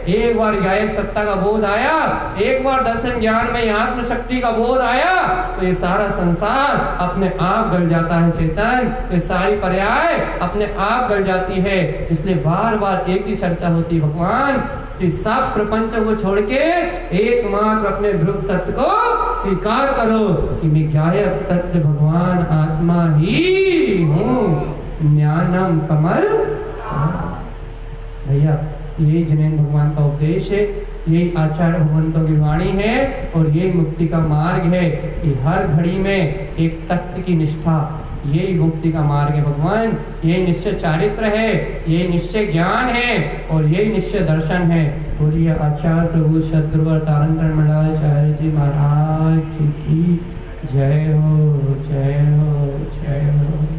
एक बार गायक सत्ता का बोध आया, एक बार दर्शन ज्ञान में आत्म शक्ति का बोध आया तो ये सारा संसार अपने आप गल जाता है। चेतन, ये सारी पर्याय अपने आप गल जाती है। इसलिए बार बार एक ही चर्चा होती, भगवान कि सब प्रपंच को छोड़ के एकमात्र अपने ध्रुव तत्व को स्वीकार करो कि मैं गायक तत्व भगवान आत्मा ही हूँ। ज्ञानम कमल। भैया यही जिनेन्द्र भगवान का उपदेश है, यही आचार्य भगवंतों की वाणी है और यही मुक्ति का मार्ग है कि हर घड़ी में एक तत्व की निष्ठा, यही मुक्ति का मार्ग है भगवान। यही निश्चय चारित्र है, यही निश्चय ज्ञान है और यही निश्चय दर्शन है। बोलिए आचार्य प्रभु सद्गुरु तारण मंडलाचार्य जी महाराज की जय हो, जय हो, जय हो।